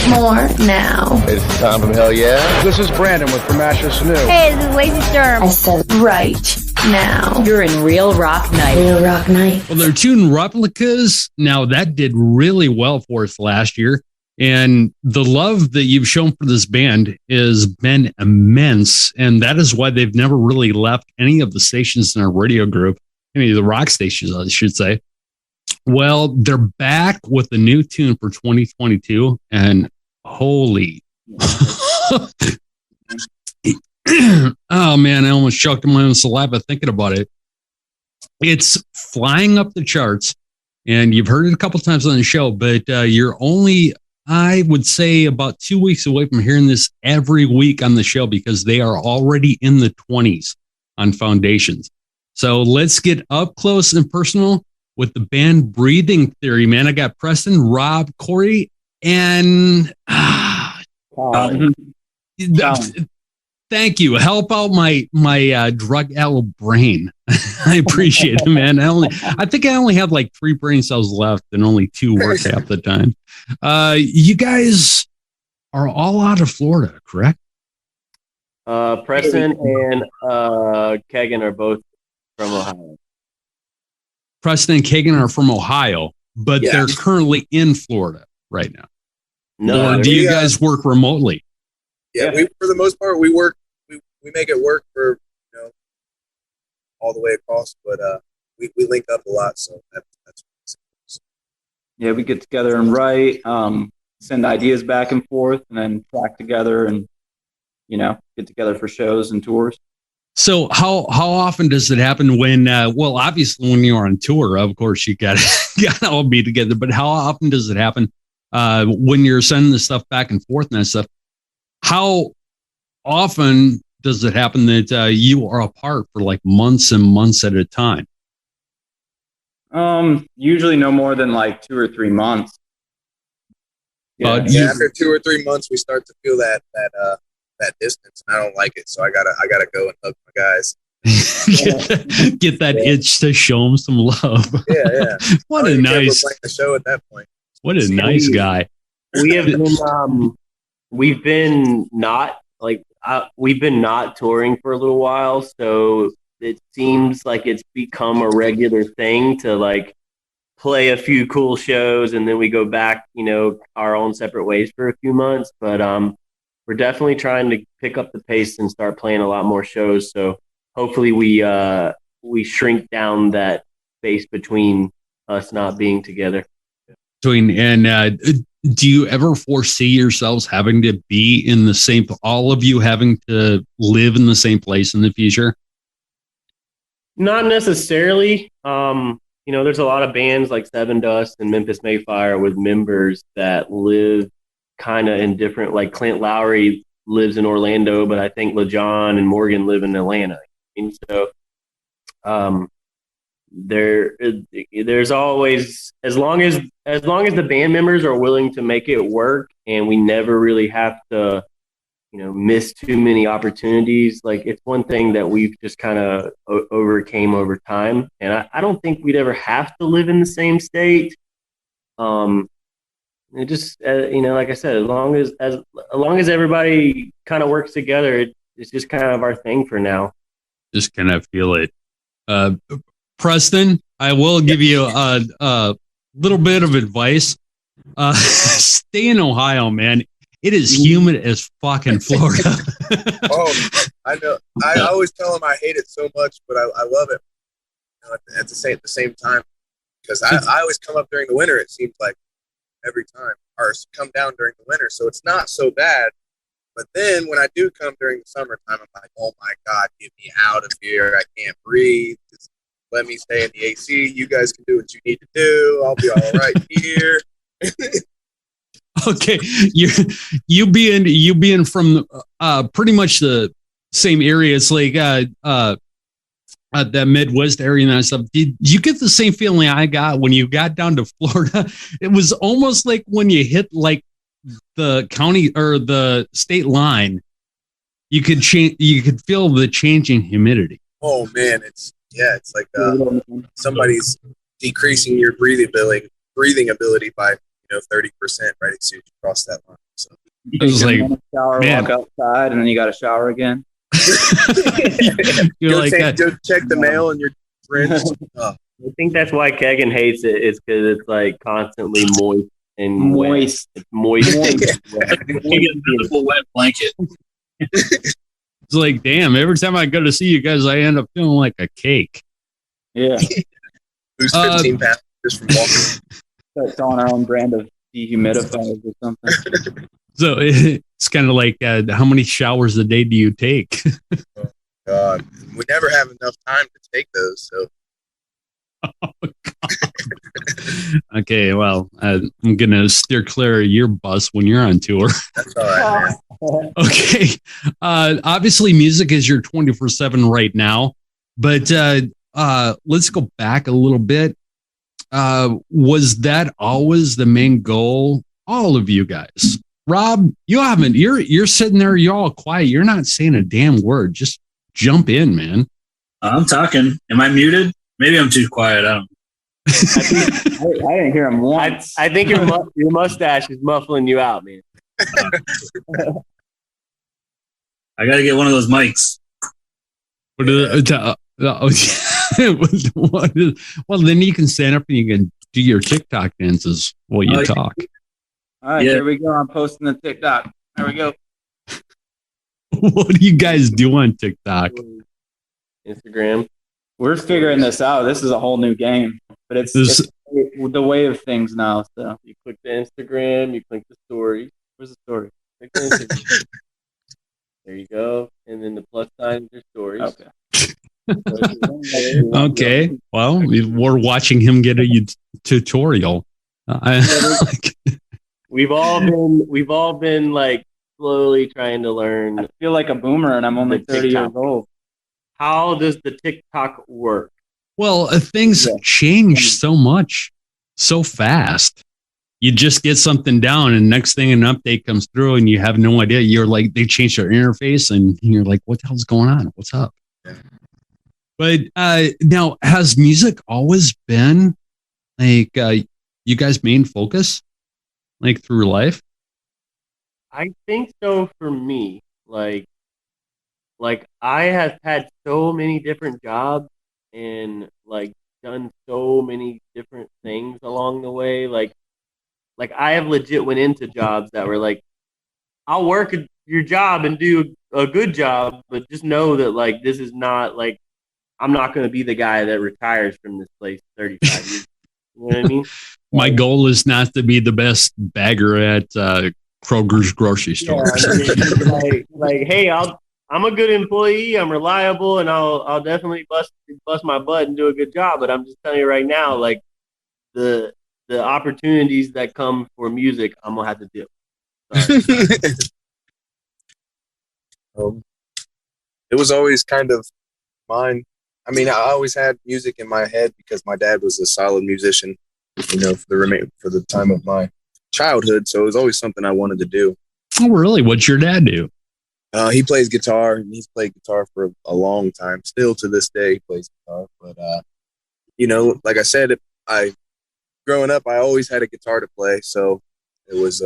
More now. It's Tom from Hell Yeah. This is Brandon with From Ashes to New. Hey, this is Lacey Sturm. I said right now. You're in Real Rock Night. Real Rock Night. Well, they're tune replicas. Now, that did really well for us last year. And the love that you've shown for this band has been immense. And that is why they've never really left any of the stations in our radio group, any of the rock stations, I should say. Well, they're back with a new tune for 2022. And holy. Oh, man, I almost choked on my own saliva thinking about it. It's flying up the charts. And you've heard it a couple times on the show, but you're only, I would say, about 2 weeks away from hearing this every week on the show because they are already in the 20s on Foundations. So let's get up close and personal with the band Breathing Theory, man. I got Preston, Rob, Corey, and thank you. Help out my drug-addled brain. I appreciate it, man. I think I only have like 3 brain cells left and only 2 work half the time. You guys are all out of Florida, correct? Preston and Kegan are both from Ohio. Preston and Kegan are from Ohio, but they're currently in Florida right now. No, or do you guys work remotely? Yeah, we, for the most part, we work. We make it work for all the way across, but we link up a lot, so that's. Yeah, we get together and write, send ideas back and forth, and then track together and get together for shows and tours. So how often does it happen when? Well, obviously when you're on tour, of course you got to all be together. But how often does it happen when you're sending the stuff back and forth and that stuff? How often does it happen that you are apart for like months and months at a time? Usually no more than like 2 or 3 months. After 2 or 3 months, we start to feel that distance, and I don't like it. So I gotta go and hug my guys. Get that itch to show them some love. Yeah. What a nice the show at that point. What a nice guy. We have been we've been not touring for a little while, so it seems like it's become a regular thing to like play a few cool shows and then we go back, our own separate ways for a few months. But we're definitely trying to pick up the pace and start playing a lot more shows. So hopefully we shrink down that space between us not being together. And do you ever foresee yourselves having to be in the same, all of you having to live in the same place in the future? Not necessarily. There's a lot of bands like Seven Dust and Memphis Mayfire with members that live kind of in different, like Clint Lowry lives in Orlando, but I think LaJohn and Morgan live in Atlanta. And so there's always, as long as the band members are willing to make it work and we never really have to miss too many opportunities. Like, it's one thing that we've just kind of overcame over time. And I don't think we'd ever have to live in the same state. It just, like I said, as long as everybody kind of works together, it's just kind of our thing for now. Just kind of feel it. Preston, I will give you a little bit of advice. Stay in Ohio, man. It is humid as fucking Florida. Oh, I know. I always tell them I hate it so much, but I love it at the same time. Because I always come up during the winter, it seems like, every time. Or come down during the winter, so it's not so bad. But then when I do come during the summertime, I'm like, oh my God, get me out of here. I can't breathe. Just let me stay in the AC. You guys can do what you need to do. I'll be all right here. Okay, you being from pretty much the same area. It's like that Midwest area and that stuff. Did you get the same feeling I got when you got down to Florida? It was almost like when you hit like the county or the state line, you could feel the changing humidity. Oh man, it's like somebody's decreasing your breathing ability by 30% right as soon as you cross that line. You I was take like, a shower, man. walk outside, and then you got to shower again. You're Go, like, go check the mail and your friends. I think that's why Kegan hates it. Is because it's like constantly moist and wet. Moist. It's moist. And wet. You get a beautiful wet blanket. it's like, damn, every time I go to see you guys, I end up feeling like a cake. Yeah. Lose 15 pounds just from walking. That's on our own brand of dehumidifiers or something. So it's kind of like, how many showers a day do you take? God, we never have enough time to take those. So Okay, well, I'm going to steer clear of your bus when you're on tour. that's all right, man. Okay. Obviously, music is your 24/7 right now, but let's go back a little bit. Was that always the main goal? All of you guys. Rob, you haven't. You're sitting there. You're all quiet. You're not saying a damn word. Just jump in, man. I'm talking. Am I muted? Maybe I'm too quiet. I don't. I didn't hear him once. I think your mustache is muffling you out, man. I got to get one of those mics. Well, then you can stand up and you can do your TikTok dances while you talk. All right, Yeah. here we go. I'm posting the TikTok. There we go. What do you guys do on TikTok? Instagram. We're figuring this out. This is a whole new game, but it's the way of things now. So You click the Instagram. You click the story. where's the story? Click the Instagram. There you go. And then the plus sign is your stories. Okay. Okay. Well, we're watching him get a tutorial. We've all been like slowly trying to learn. I feel like a boomer, and I'm only 30 years old. How does the TikTok work? Well, things change so much, so fast. You just get something down, and next thing an update comes through, and you have no idea. You're like, they changed their interface, and you're like, what the hell's going on? What's up? But now, has music always been like you guys' main focus, like through life? I think so for me. Like I have had so many different jobs and like done so many different things along the way. Like I have legit went into jobs that were like, I'll work your job and do a good job, but just know that like this is not like I'm not going to be the guy that retires from this place 35 years. You know what I mean? My goal is not to be the best bagger at Kroger's grocery store. Yeah, like, hey, I'm a good employee. I'm reliable, and I'll definitely bust my butt and do a good job. But I'm just telling you right now, like the opportunities that come for music, I'm gonna have to do. It was always kind of mine. I mean, I always had music in my head because my dad was a solid musician, for the time of my childhood. So it was always something I wanted to do. Oh, really? What's your dad do? He plays guitar, and he's played guitar for a long time. Still to this day, he plays guitar. But like I said, growing up, I always had a guitar to play. So it was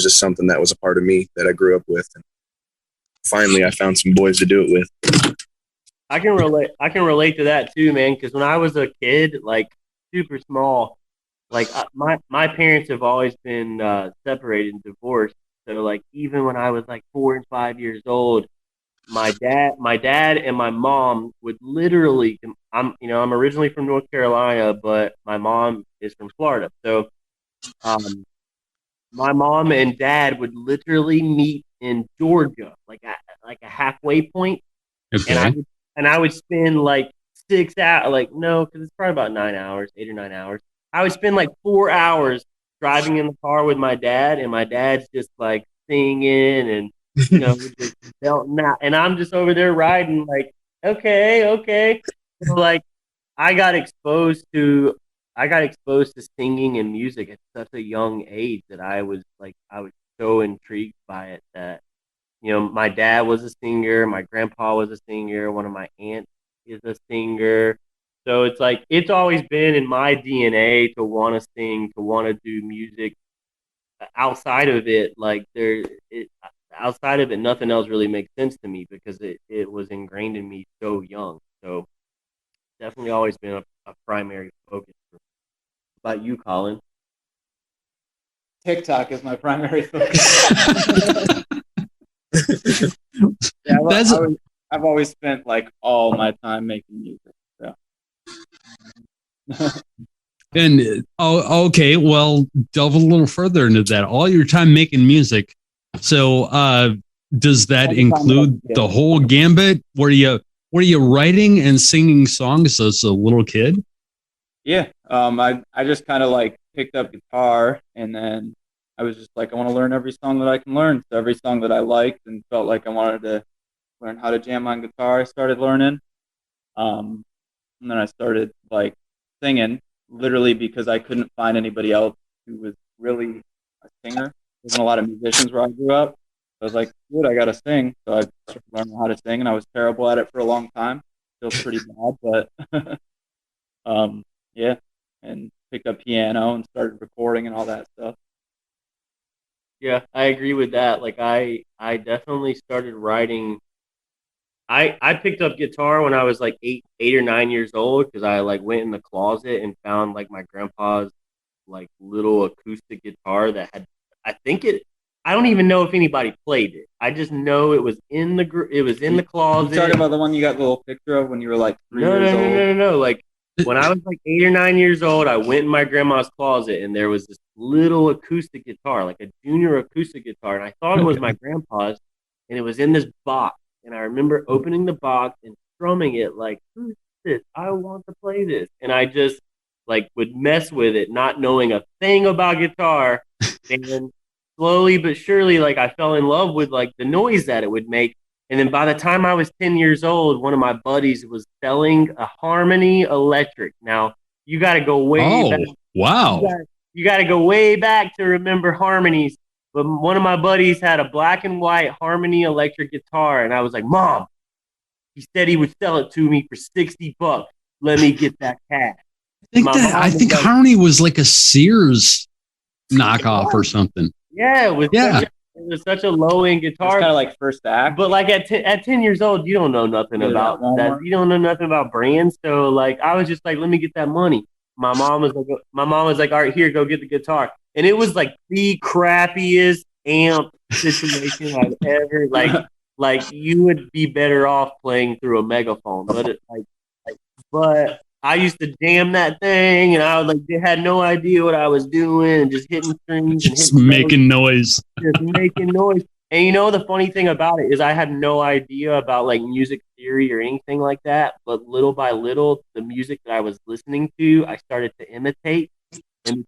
just something that was a part of me that I grew up with. And finally, I found some boys to do it with. I can relate to that too, man. Because when I was a kid, like super small, like my parents have always been separated and divorced. So like even when I was like 4 and 5 years old, my dad and my mom would literally. I'm originally from North Carolina, but my mom is from Florida. So, my mom and dad would literally meet in Georgia, like a halfway point, Okay. and I would spend like 6 hours, like no, because it's probably about 9 hours, 8 or 9 hours. I would spend like 4 hours driving in the car with my dad, and my dad's just like singing and just belting out, and I'm just over there riding like, okay. So, like I got exposed to singing and music at such a young age that I was so intrigued by it that my dad was a singer, my grandpa was a singer, one of my aunts is a singer. So it's like it's always been in my DNA to want to sing, to want to do music. outside of it, outside of it, nothing else really makes sense to me because it was ingrained in me so young. So definitely always been a primary focus. What about you, Colin? TikTok is my primary focus. Yeah, I've always spent like all my time making music. So. And okay, well, delve a little further into that. All your time making music. So, does that include the whole gambit? Were you writing and singing songs as a little kid? Yeah, I just kind of like picked up guitar, and then I was just like, I want to learn every song that I can learn. So every song that I liked and felt like I wanted to learn how to jam on guitar, I started learning. And then I started like singing, literally because I couldn't find anybody else who was really a singer. There wasn't a lot of musicians where I grew up. I was like, dude, I got to sing. So I started learning how to sing, and I was terrible at it for a long time. Still pretty bad, but yeah, and picked up piano and started recording and all that stuff. Yeah, I agree with that. Like I definitely started writing. I picked up guitar when I was like 8 or 9 years old because I like went in the closet and found like my grandpa's like little acoustic guitar that had, I don't even know if anybody played it. I just know it was in the closet. You talking about the one you got the little picture of when you were like 3 years old? No. Like when I was like 8 or 9 years old, I went in my grandma's closet and there was this little acoustic guitar, like a junior acoustic guitar, and I thought it was my grandpa's, and it was in this box. And I remember opening the box and strumming it like, who's this? I want to play this. And I just like would mess with it, not knowing a thing about guitar. And slowly but surely, like I fell in love with like the noise that it would make. And then by the time I was 10 years old, one of my buddies was selling a Harmony Electric. Now you got to go way back. Wow. You got to go way back to remember harmonies. But one of my buddies had a black and white Harmony Electric guitar, and I was like, Mom, he said he would sell it to me for $60. Let me get that cash. I think Harmony was like a Sears knockoff or something. Yeah, it was such a low end guitar. It's kind of like First Act. But like at 10 years old, you don't know nothing about that. You don't know nothing about brands. So like I was just like, let me get that money. My mom was like, all right, here, go get the guitar. And it was like the crappiest amp situation I've ever like you would be better off playing through a megaphone. But I used to jam that thing, and I was like, had no idea what I was doing, and just hitting strings, just making noise. Just making noise. And you know the funny thing about it is I had no idea about like music theory or anything like that. But little by little, the music that I was listening to, I started to imitate, and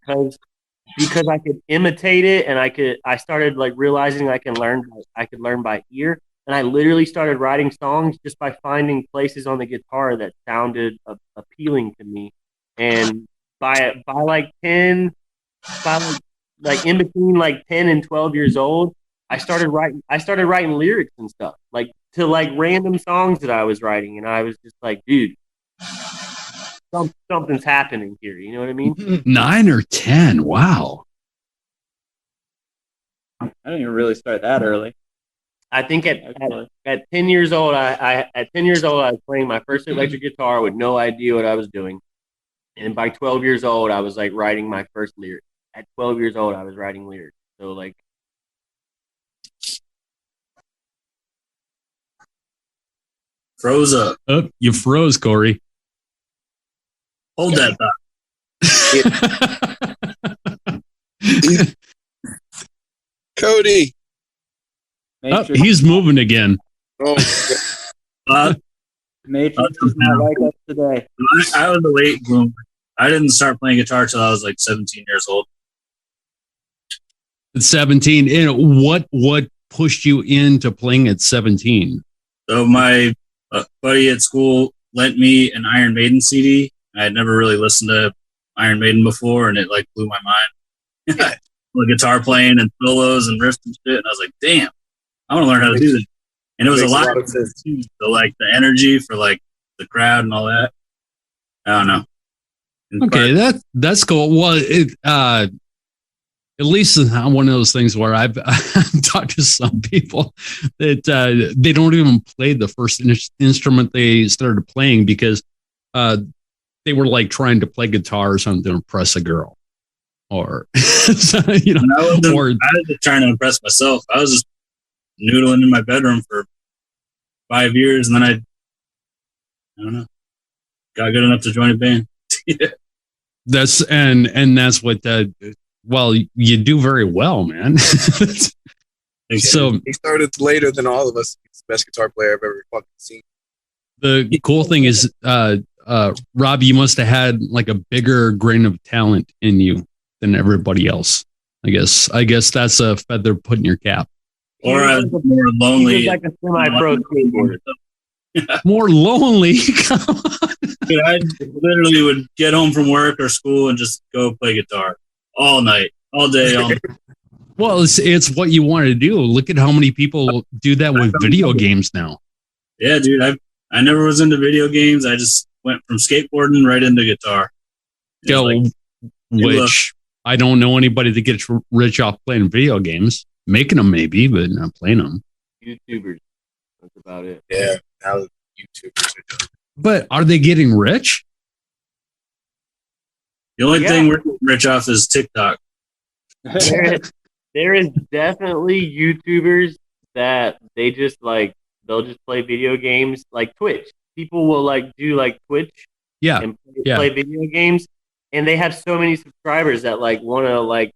because I could imitate it, and I started like realizing I could learn by ear. And I literally started writing songs just by finding places on the guitar that sounded appealing to me. And by in between like 10 and 12 years old, I started writing lyrics and stuff like to like random songs that I was writing. And I was just like, dude, something's happening here. You know what I mean? 9 or 10. Wow. I didn't even really start that early. I think at 10 years old, I was playing my first electric guitar with no idea what I was doing. And by 12 years old, I was like writing my first lyric. At 12 years old, I was writing lyrics. So like, Froze up. Oh, you froze, Corey. Hold that thought. Cody. Oh, he's moving again. Oh, Matrix is not like us today. I was a late bloomer. I didn't start playing guitar till I was like 17 years old. At 17. And what pushed you into playing at 17? So my buddy at school lent me an Iron Maiden CD. I had never really listened to Iron Maiden before, and it like blew my mind. The guitar playing and solos and riffs and shit. And I was like, damn, I want to learn how to do this. And it was a lot of sense too. So like the energy for like the crowd and all that. I don't know. Okay, that's cool. Well, at least it's not one of those things where I've talked to some people that they don't even play the first instrument they started playing because they were like trying to play guitar or something to impress a girl, or you know, I was just trying to impress myself. I was just noodling in my bedroom for 5 years, and then I don't know, got good enough to join a band. that's what. Well, you do very well, man. So he started later than all of us. He's the best guitar player I've ever fucking seen. the cool thing is, Rob, you must have had like a bigger grain of talent in you than everybody else. I guess that's a feather put in your cap. Or I was more lonely. He was like a semi-pro skateboarder. More lonely. Come on. Dude, I literally would get home from work or school and just go play guitar all night, all day. All night. Well, it's what you want to do. Look at how many people do that with video games now. Yeah, dude. I never was into video games. I just went from skateboarding right into guitar. Which I don't know anybody that gets rich off playing video games. Making them maybe, but not playing them. YouTubers. That's about it. Yeah, now YouTubers are doing. But are they getting rich? The only thing we're rich off is TikTok. There is definitely YouTubers that they just like they'll just play video games like Twitch. People will like do like Twitch and play video games, and they have so many subscribers that like want to like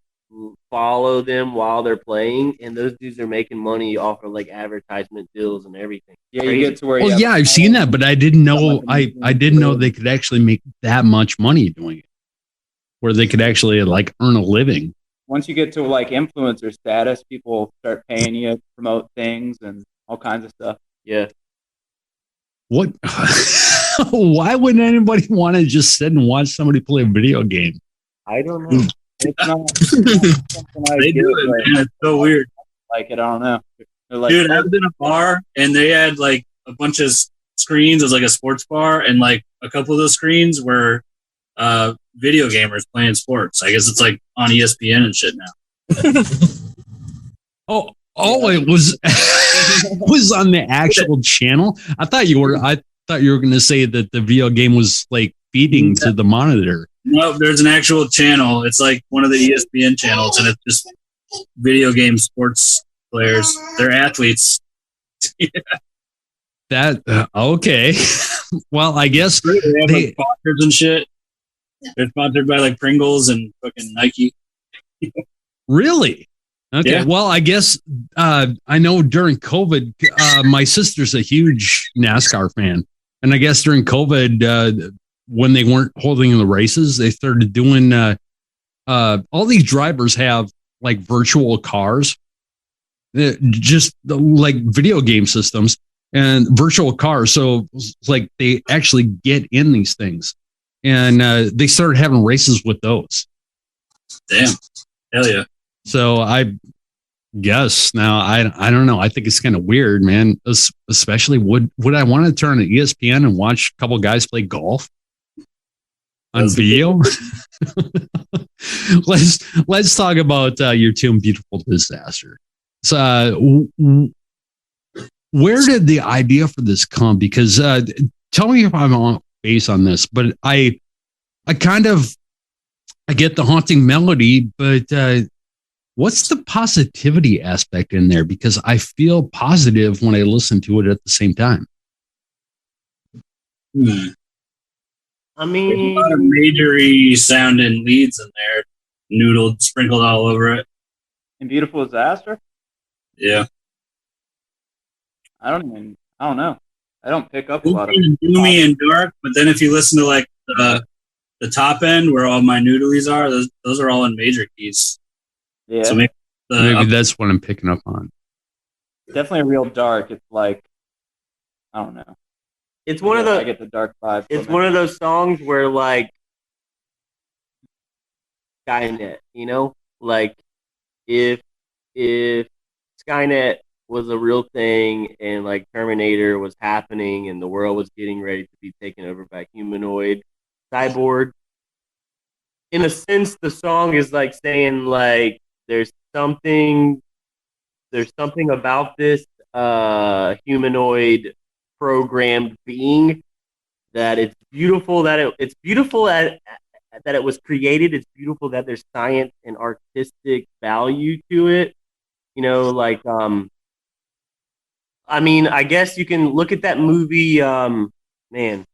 follow them while they're playing, and those dudes are making money off of like advertisement deals and everything. Yeah, you get to where. Well, yeah, I've seen that, but I didn't know. I didn't know they could actually make that much money doing it, where they could actually like earn a living. Once you get to like influencer status, people will start paying you to promote things and all kinds of stuff. Yeah. What? Why wouldn't anybody want to just sit and watch somebody play a video game? I don't know. It's not something I They do it, man. It's so weird. Like it, I don't know. Like, dude, I was in a bar and they had like a bunch of screens. It was like a sports bar, and like a couple of those screens were video gamers playing sports. I guess it's like on ESPN and shit now. It was was on the actual channel. I thought you were going to say that the video game was like feeding to the monitor. No, there's an actual channel. It's like one of the ESPN channels, and it's just video game sports players. They're athletes. That okay. Well, I guess they have like sponsors and shit. They're sponsored by like Pringles and fucking Nike. Really? Okay. Yeah. Well, I guess I know during COVID, my sister's a huge NASCAR fan, and I guess during COVID, when they weren't holding the races, they started doing. All these drivers have like virtual cars, just like video game systems and virtual cars. So like they actually get in these things, and they started having races with those. Damn. Hell yeah. So I guess now I don't know. I think it's kind of weird, man. Especially would I want to turn on ESPN and watch a couple guys play golf on video? Let's talk about your tune "Beautiful Disaster." So, where did the idea for this come? Because tell me if I'm on base on this, but I get the haunting melody, but what's the positivity aspect in there? Because I feel positive when I listen to it at the same time. I mean, there's a lot of majory sounding leads in there, noodled, sprinkled all over it. In Beautiful Disaster? Yeah. I don't know. I don't pick up a lot of gloomy and dark, but then if you listen to like the top end where all my noodlies are, those are all in major keys. Yeah. So maybe that's what I'm picking up on. Definitely real dark. It's like, I don't know. It's one of the. I get the dark vibe. It's one of those songs where like Skynet, you know, like if Skynet was a real thing and like Terminator was happening and the world was getting ready to be taken over by humanoid cyborg. In a sense, the song is like saying like there's something about this humanoid programmed being that it's beautiful it's beautiful that it was created. It's beautiful that there's science and artistic value to it. You know, like I mean, I guess you can look at that movie. Man,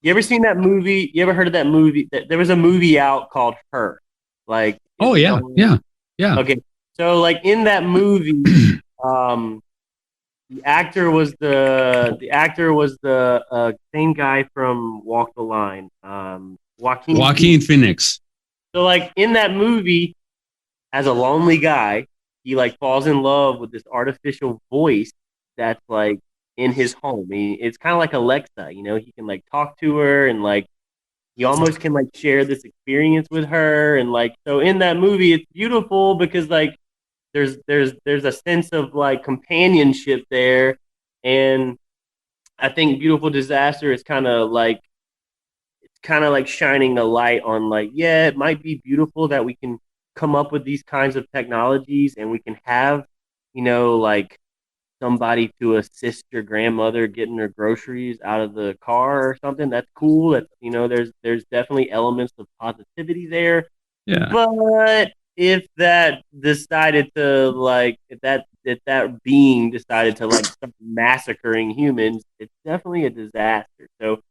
you ever seen that movie? You ever heard of that movie? There was a movie out called Her. Like, Oh yeah, yeah, yeah. Okay, so like in that movie, the actor was the same guy from Walk the Line, Joaquin Phoenix. So like in that movie, as a lonely guy, he like falls in love with this artificial voice that's like in his home. It's kind of like Alexa, you know. He can like talk to her and like he almost can like share this experience with her, and like so in that movie, it's beautiful because like there's a sense of like companionship there, and I think Beautiful Disaster is kind of like shining a light on like, yeah, it might be beautiful that we can come up with these kinds of technologies and we can have, you know, like somebody to assist your grandmother getting her groceries out of the car or something. That's cool. That's, you know, there's definitely elements of positivity there. Yeah. But if that decided to like, if that being decided to like start massacring humans, it's definitely a disaster. So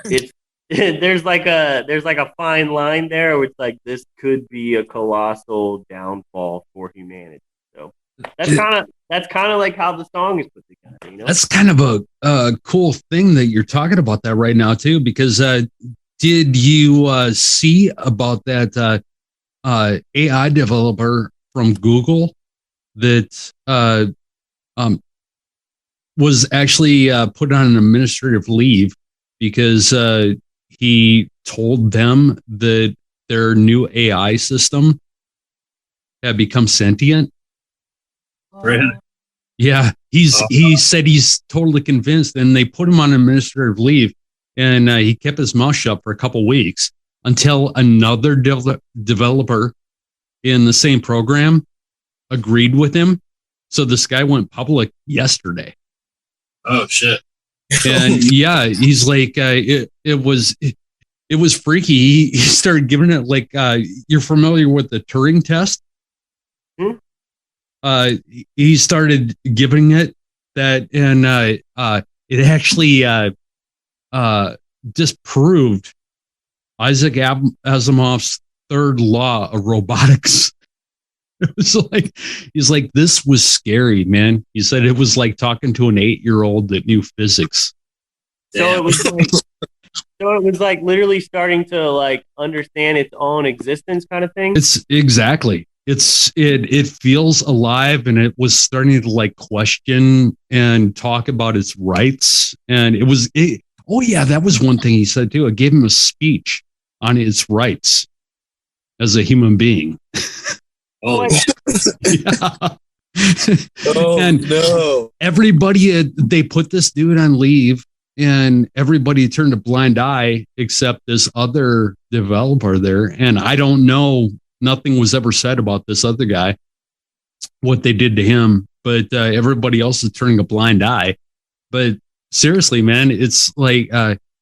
it's there's like a fine line there, which like this could be a colossal downfall for humanity. So that's kind of like how the song is put together. You know, that's kind of a cool thing that you're talking about that right now too, because did you see about that AI developer from Google that was actually put on an administrative leave because he told them that their new AI system had become sentient? Really? Yeah, he said he's totally convinced, and they put him on administrative leave, and he kept his mouth shut for a couple weeks until another developer in the same program agreed with him. So this guy went public yesterday. Oh shit! And yeah, he's like, it was freaky. He started giving it like, you're familiar with the Turing test? He started giving it that, and it actually disproved Isaac Asimov's third law of robotics. It was like, he's like, this was scary, man. He said it was like talking to an 8-year-old that knew physics. So it was like literally starting to like understand its own existence, kind of thing. It's exactly. It feels alive, and it was starting to like question and talk about its rights. And oh yeah, that was one thing he said too. It gave him a speech on its rights as a human being. Oh, yeah. Oh, and no. Everybody, they put this dude on leave, and everybody turned a blind eye except this other developer there. And I don't know, nothing was ever said about this other guy, what they did to him, but everybody else is turning a blind eye. But seriously, man, it's like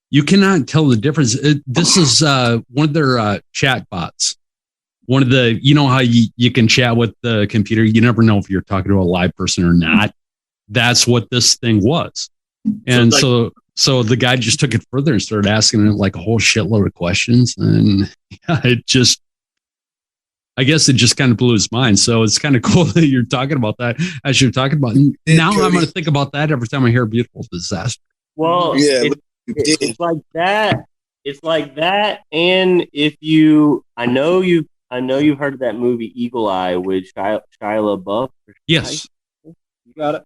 you cannot tell the difference. This is one of their chat bots. One of the, you know how you can chat with the computer, you never know if you're talking to a live person or not. That's what this thing was. And so the guy just took it further and started asking it like a whole shitload of questions. And yeah, I guess it just kind of blew his mind. So it's kind of cool that you're talking about that as you're talking about. Now I'm going to think about that every time I hear Beautiful Disaster. Well, Yeah, it's like that. It's like that. And if you, I know you've heard of that movie Eagle Eye with Shia LaBeouf. Yes. You got it.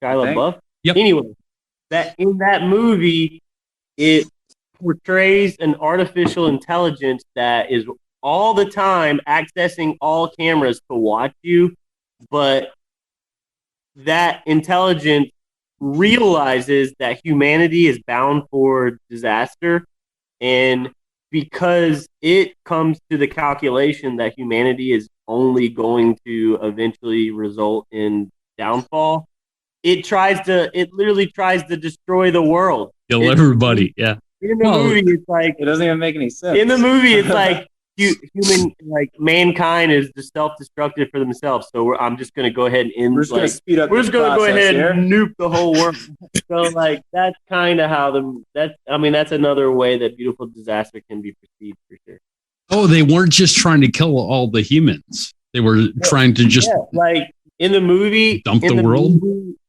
Shia LaBeouf. Yep. Anyway, that in that movie, it portrays an artificial intelligence that is all the time accessing all cameras to watch you, but that intelligence realizes that humanity is bound for disaster, and because it comes to the calculation that humanity is only going to eventually result in downfall. It literally tries to destroy the world. Kill everybody. Yeah. In the movie, it's like it doesn't even make any sense. In the movie, it's like human, like mankind is just self-destructive for themselves. So I'm just going to go ahead and end. We're just going to speed up. We're just going to go ahead and nuke the whole world. So like that's kind of how that's another way that beautiful disaster can be perceived for sure. Oh, they weren't just trying to kill all the humans. They were trying to just like in the movie dump the world.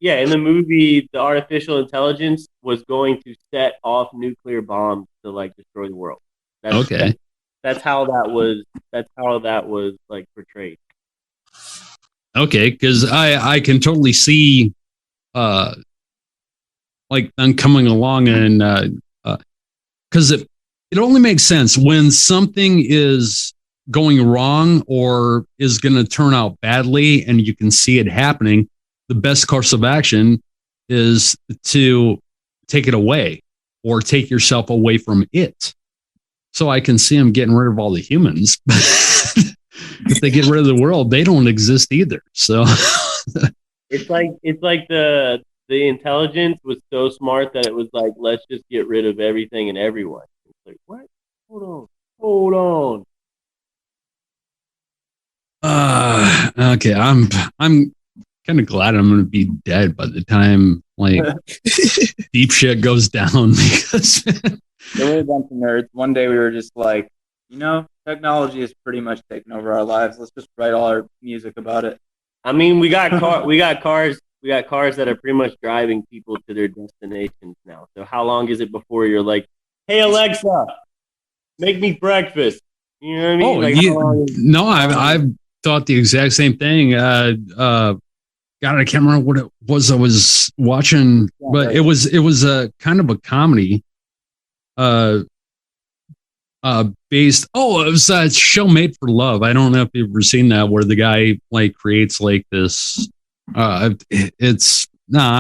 In the movie, the artificial intelligence was going to set off nuclear bombs to like destroy the world. That's how that was like portrayed. Okay, because I can totally see like them coming along and because it only makes sense when something is going wrong or is going to turn out badly and you can see it happening. The best course of action is to take it away or take yourself away from it. So I can see them getting rid of all the humans. If they get rid of the world, they don't exist either. So it's like the intelligence was so smart that it was like, let's just get rid of everything and everyone. It's like, what? Hold on. Okay, I'm kind of glad I'm going to be dead by the time like deep shit goes down because there were a bunch of nerds. One day we were just like, technology is pretty much taking over our lives. Let's just write all our music about it. I mean, we got cars that are pretty much driving people to their destinations now. So how long is it before you're like, hey Alexa, make me breakfast? You know what I mean? Oh, I've thought the exact same thing. God, I can't remember what it was I was watching, but it was a kind of a comedy. Based. Oh, it was that show Made for Love. I don't know if you've ever seen that, where the guy like creates like this. I'm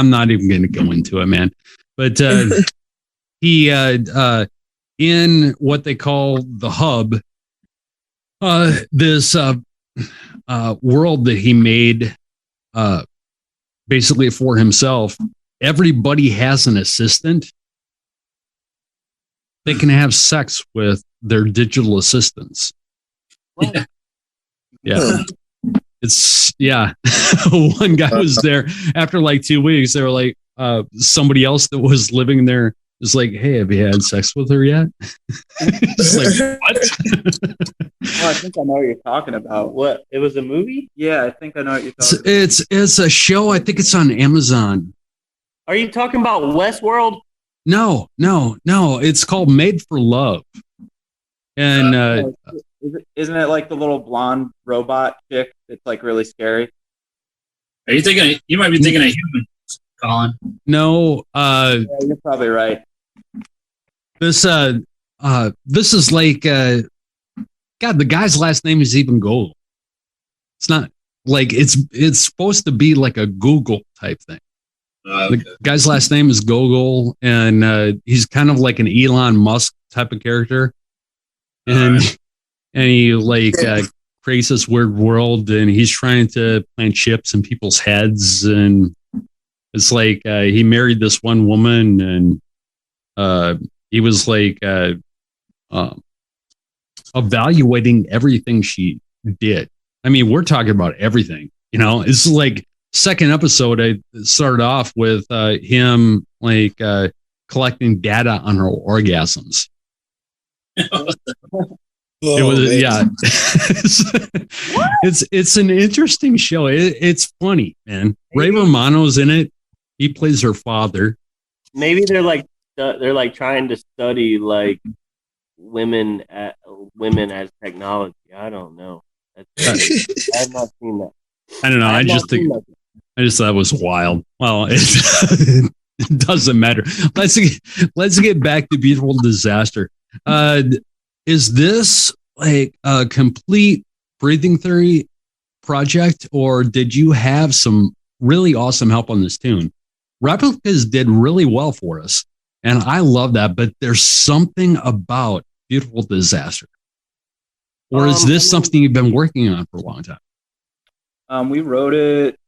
not even going to go into it, man. But he in what they call the hub, this world that he made, basically for himself. Everybody has an assistant. They can have sex with their digital assistants. Yeah. One guy was there after like 2 weeks. They were like, somebody else that was living there was like, hey, have you had sex with her yet? It's like, what? Oh, I think I know what you're talking about. What? It was a movie? Yeah, I think I know what you're talking about. It's a show. I think it's on Amazon. Are you talking about Westworld? No. It's called Made for Love. And isn't it like the little blonde robot chick that's like really scary? Are you thinking? You might be thinking of humans, Colin. No. Yeah, you're probably right. This is like God. The guy's last name is even Google. It's not like it's supposed to be like a Google type thing. Okay. The guy's last name is Gogol, and he's kind of like an Elon Musk type of character. And he like creates this weird world, and he's trying to plant chips in people's heads. And it's like he married this one woman, and he was like evaluating everything she did. I mean, we're talking about everything. It's like second episode, I started off with him like collecting data on her orgasms. It's an interesting show. It's funny, man. Ray Romano's in it. He plays her father. Maybe they're like trying to study like women as technology. I don't know. I have not seen that. I don't know. I just thought it was wild. Well, it doesn't matter. Let's get back to Beautiful Disaster. Is this like a complete breathing theory project, or did you have some really awesome help on this tune? Replicas did really well for us, and I love that. But there's something about Beautiful Disaster. Or is this something you've been working on for a long time? We wrote it,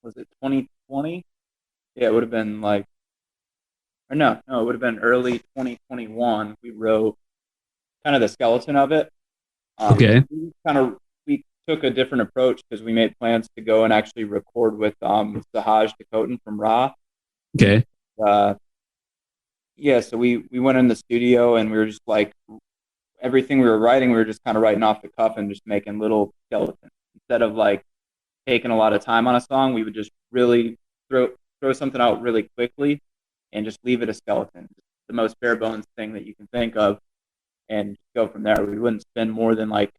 was it 2020? Yeah, it would have been like, or no, it would have been early 2021. We wrote kind of the skeleton of it. Okay. We took a different approach because we made plans to go and actually record with Sahaj Dakotan from Ra. Okay. Yeah, so we went in the studio and we were just like, everything we were writing, we were just kind of writing off the cuff and just making little skeletons. Instead of like taking a lot of time on a song, we would just really throw something out really quickly and just leave it a skeleton. The most bare bones thing that you can think of, and go from there. We wouldn't spend more than like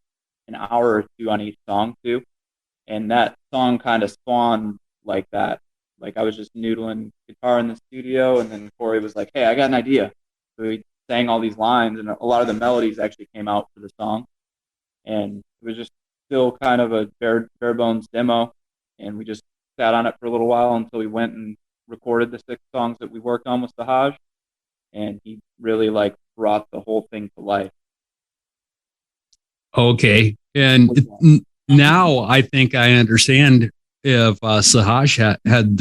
an hour or two on each song too. And that song kind of spawned like that. Like I was just noodling guitar in the studio, and then Corey was like, "Hey, I got an idea." So we sang all these lines, and a lot of the melodies actually came out for the song. And it was just still kind of a bare bones demo, and we just sat on it for a little while until we went and recorded the 6 songs that we worked on with Sahaj, and he really like brought the whole thing to life. Okay. And now I think I understand if Sahaj had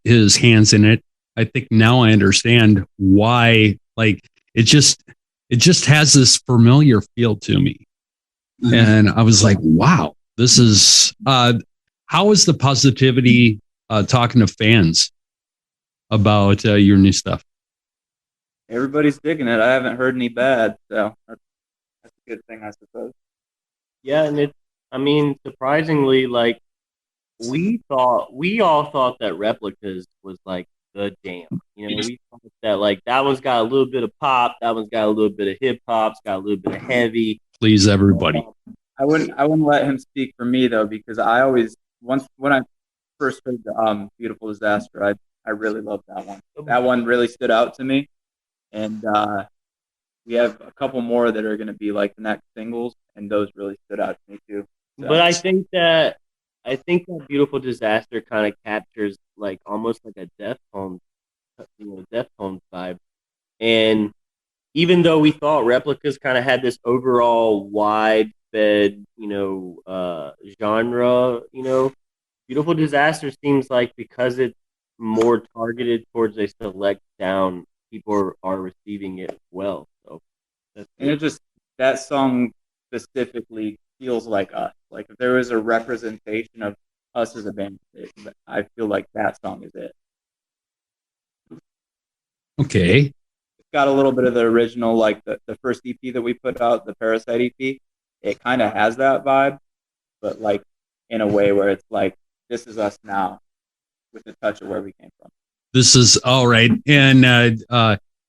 his hands in it. I think now I understand why, like, it just has this familiar feel to me. Mm-hmm. And I was like, wow, this is, how is the positivity talking to fans about your new stuff? Everybody's digging it. I haven't heard any bad, so that's a good thing, I suppose. Yeah, and surprisingly, like we all thought that Replicas was like the jam. You know, we thought that like that one's got a little bit of pop, that one's got a little bit of hip hop, it's got a little bit of heavy. Please, everybody. I wouldn't let him speak for me though, because I always when I first heard the Beautiful Disaster, I really loved that one. That one really stood out to me, and we have a couple more that are going to be like the next singles, and those really stood out to me too. So. But I think that Beautiful Disaster kind of captures like almost like a Deftones vibe. And even though we thought Replicas kind of had this overall wide fed, genre, Beautiful Disaster seems like because it's more targeted towards a select sound, people are receiving it well. So and it just, that song specifically feels like us. Like if there was a representation of us as a band, I feel like that song is it. Okay. It's got a little bit of the original, like the first EP that we put out, the Parasite EP. It kind of has that vibe, but like in a way where it's like, this is us now with a touch of where we came from. This is all right. And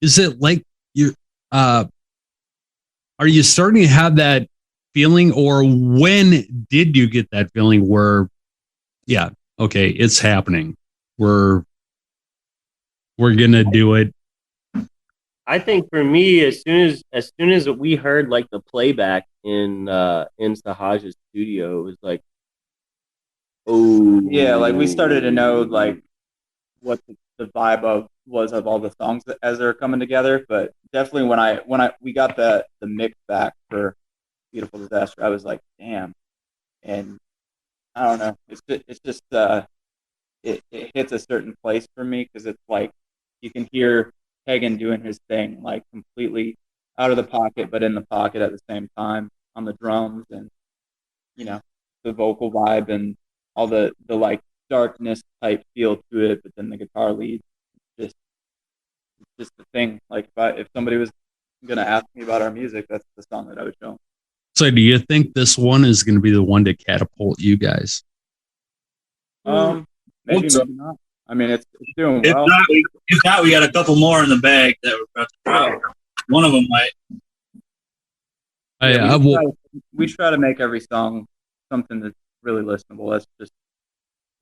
is it like you are you starting to have that feeling, or when did you get that feeling where, yeah, okay, it's happening. We're gonna do it. I think for me, as soon as we heard like the playback in Sahaj's studio, it was like, oh yeah, like we started to know like what the vibe was of all the songs as they're coming together. But definitely when we got the mix back for Beautiful Disaster, I was like, damn. And I don't know, it's just it hits a certain place for me, because it's like you can hear Hagen doing his thing, like completely out of the pocket, but in the pocket at the same time on the drums, and the vocal vibe and all the like darkness type feel to it, but then the guitar lead, it's just the thing. Like if somebody was gonna ask me about our music, that's the song that I would show them. So do you think this one is going to be the one to catapult you guys? Maybe not. I mean, it's doing well. If not, we got a couple more in the bag that we're about to drop. One of them might. We try to make every song something that's really listenable. That's just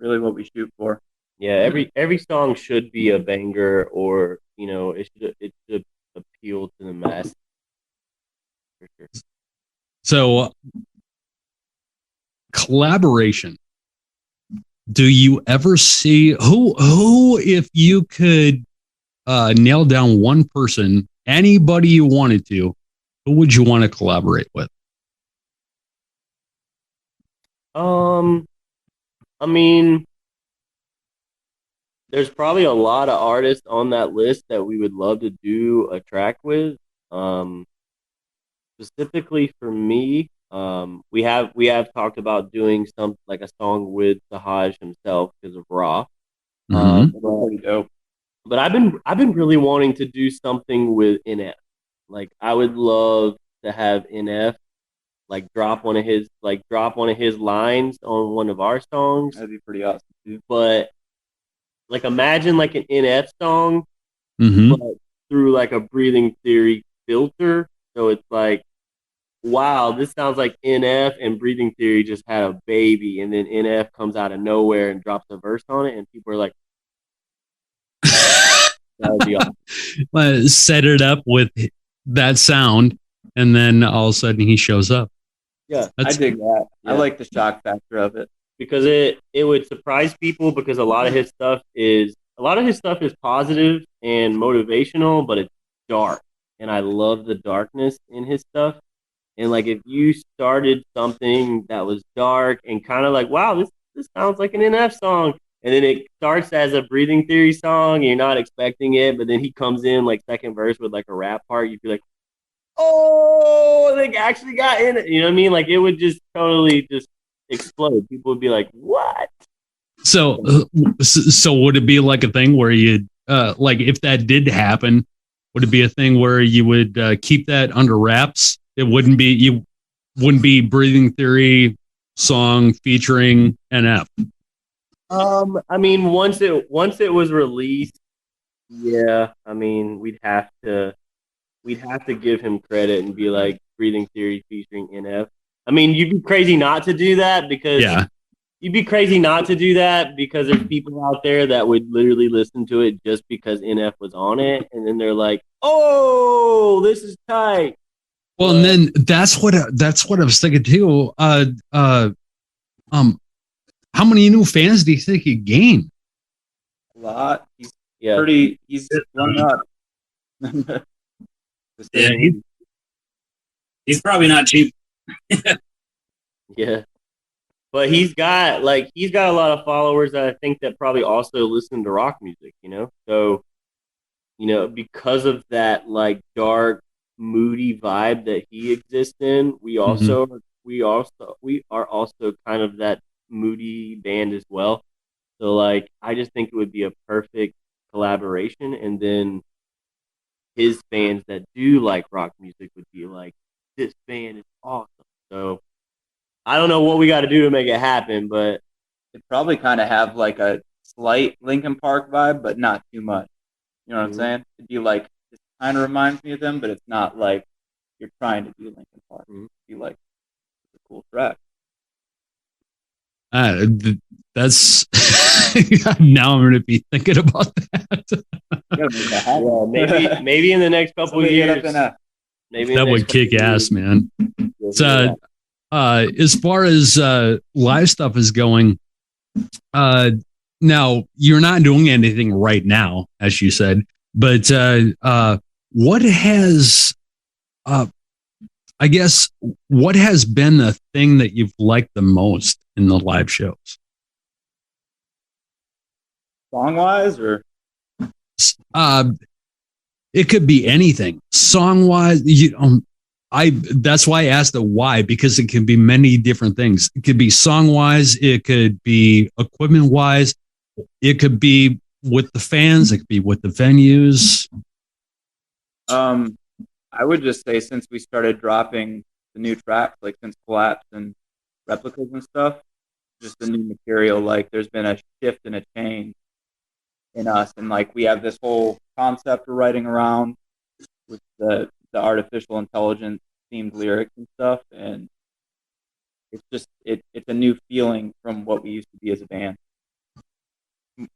really what we shoot for. Yeah, every song should be a banger, or it should appeal to the mass. For sure. So, collaboration. Do you ever see who if you could nail down one person, anybody you wanted to, who would you want to collaborate with? I mean, there's probably a lot of artists on that list that we would love to do a track with. Um, Specifically for me, we have talked about doing some like a song with Sahaj himself because of Raw. Mhm. Pretty dope. But I've been really wanting to do something with NF. Like I would love to have NF like drop one of his lines on one of our songs. That'd be pretty awesome too. But like imagine like an NF song, Mhm. but through like a breathing theory filter. So it's like, wow, this sounds like NF and breathing theory just had a baby, and then NF comes out of nowhere and drops a verse on it, and people are like, that would be awesome. Set it up with that sound, and then all of a sudden he shows up. Yeah, I dig that. Yeah. I like the shock factor of it. Because it would surprise people because a lot of his stuff is positive and motivational, but it's dark, and I love the darkness in his stuff. And like if you started something that was dark and kind of like, wow, this sounds like an NF song, and then it starts as a breathing theory song, and you're not expecting it, but then he comes in like second verse with like a rap part, you'd be like, oh, they actually got in it. You know what I mean? Like it would just totally just explode. People would be like, what? So would it be like a thing where you like if that did happen, would it be a thing where you would keep that under wraps? You wouldn't be breathing theory song featuring NF. I mean, once it was released, yeah. I mean, we'd have to give him credit and be like breathing theory featuring NF. I mean, you'd be crazy not to do that because there's people out there that would literally listen to it just because NF was on it, and then they're like, "Oh, this is tight." Well, and then that's what I was thinking too. How many new fans do you think he gained? A lot. He's Yeah. He's run up. Yeah, he's probably not cheap. Yeah. But he's got a lot of followers that I think that probably also listen to rock music, you know? So, you know, because of that like dark, moody vibe that he exists in, we are also kind of that moody band as well. So like I just think it would be a perfect collaboration, and then his fans that do like rock music would be like, this band is awesome. So I don't know what we got to do to make it happen, but It'd probably kind of have like a slight Linkin Park vibe, but not too much. You know what I'm saying? It'd be like, it kind of reminds me of them, but it's not like you're trying to be Linkin Park. It'd be like, it's a cool track. That's now I'm going to be thinking about that. yeah, maybe in the next couple of years, maybe that would kick ass, man. So, as far as live stuff is going, now you're not doing anything right now, as you said, but what has, I guess, what has been the thing that you've liked the most in the live shows? Song wise, or it could be anything. Song wise, that's why I asked the why, because it can be many different things. It could be song wise, it could be equipment wise, it could be with the fans, it could be with the venues. I would just say since we started dropping the new tracks, like since Collapse and Replicas and stuff, just the new material, like there's been a shift and a change in us, and like we have this whole concept we're writing around with the artificial intelligence themed lyrics and stuff, and it's just it's a new feeling from what we used to be as a band.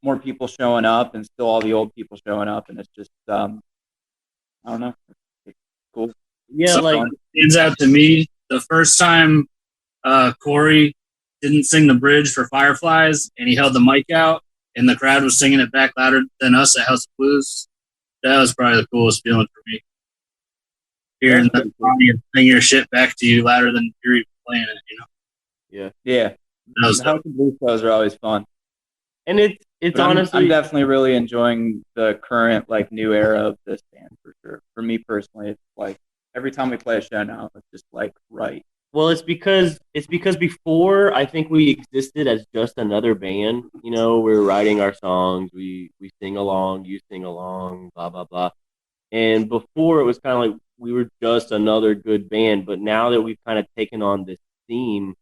More people showing up, and still all the old people showing up, and it's just I don't know, it's cool. Yeah, like stands out to me the first time Corey didn't sing the bridge for Fireflies, and he held the mic out, and the crowd was singing it back louder than us at House of Blues. That was probably the coolest feeling for me. Hearing the audience sing your shit back to you louder than you're even playing it, you know? Yeah. That was The House of Blues shows are always fun. And it's But honestly I'm definitely really enjoying the current like new era of this band for sure. For me personally, it's like every time we play a show now, it's just like right. well, it's because before I think we existed as just another band. You know, we were writing our songs, we sing along, you sing along, blah blah blah. And before it was kind of like we were just another good band. But now that we've kind of taken on this theme,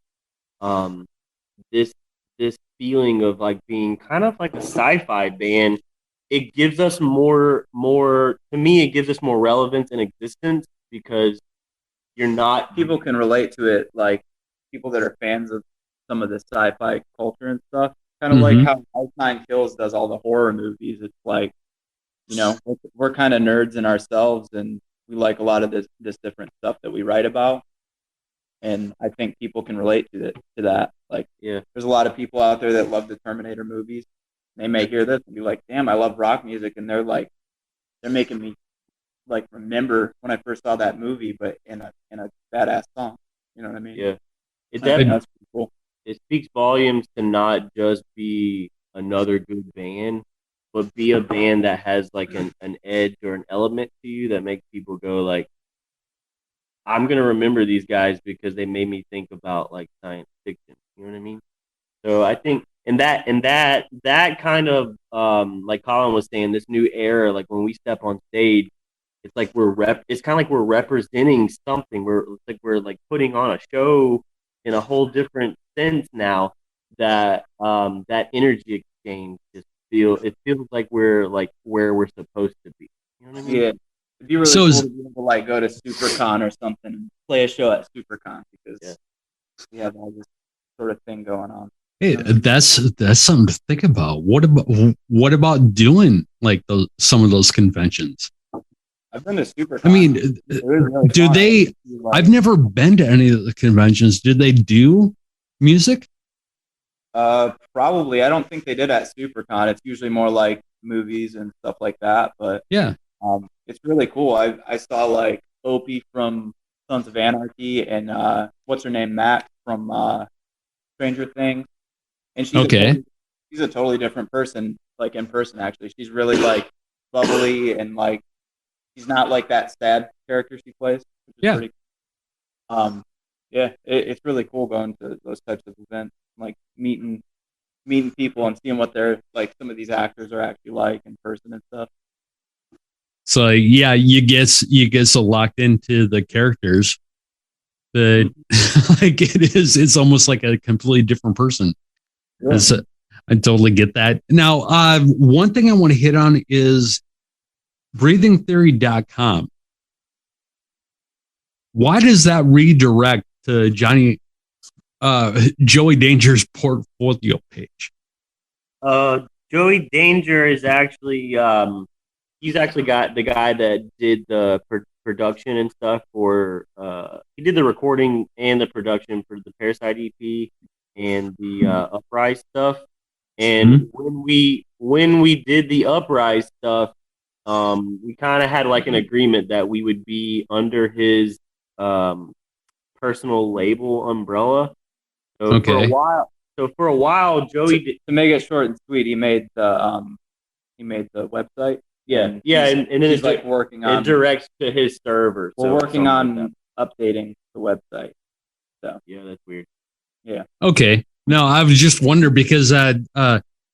um, this this feeling of like being kind of like a sci-fi band, it gives us more to me. It gives us more relevance and existence because you're not People can relate to it, like people that are fans of some of the sci-fi culture and stuff. Kind of like Mhm. how Ice Nine Kills does all the horror movies. It's like, we're kind of nerds in ourselves, and we like a lot of this different stuff that we write about. And I think people can relate to that. Like, yeah. there's a lot of people out there that love the Terminator movies. They may hear this and be like, "Damn, I love rock music," and they're making me like remember when I first saw that movie, but in a badass song. You know what I mean? Yeah. It I think def- that's pretty cool. it speaks volumes to not just be another good band, but be a band that has like an edge or an element to you that makes people go like, I'm gonna remember these guys because they made me think about like science fiction. You know what I mean? So I think and that kind of like Colin was saying, this new era, like when we step on stage, it's like it's kind of like we're representing something. We're like putting on a show in a whole different sense now. That energy exchange it feels like we're like where we're supposed to be. You know what I mean? Yeah, it'd be really So cool is to be able to like go to SuperCon or something and play a show at SuperCon because Yeah. we have all this sort of thing going on. hey, that's something to think about. What about doing like some of those conventions? I've been to SuperCon. I mean, It was really do fun. they? I've never been to any of the conventions. Do they do music? Probably. I don't think they did at SuperCon. It's usually more like movies and stuff like that. But Yeah. it's really cool. I saw like Opie from Sons of Anarchy and what's her name, Matt from Stranger Things, and Okay. she's a totally different person, like in person. Actually, she's really like bubbly and like she's not like that sad character she plays, which is Yeah. pretty. Yeah, it's really cool going to those types of events, like meeting people and seeing what they're like. Some of these actors are actually like in person and stuff. So yeah, you get so locked into the characters that like it's almost like a completely different person. Yeah. I totally get that. Now, one thing I want to hit on is breathingtheory.com. Why does that redirect to Joey Danger's portfolio page? Joey Danger is actually he's actually got the guy that did the production and stuff for he did the recording and the production for the Parasite EP and the Uprise stuff. And when we did the Uprise stuff, we kind of had like an agreement that we would be under his personal label umbrella. So for a while, Joey to make it short and sweet, he made the website. And then he's like working on it directs to his server. We're working on updating the website. So yeah, that's weird. Yeah. Okay. No, I was just wondering because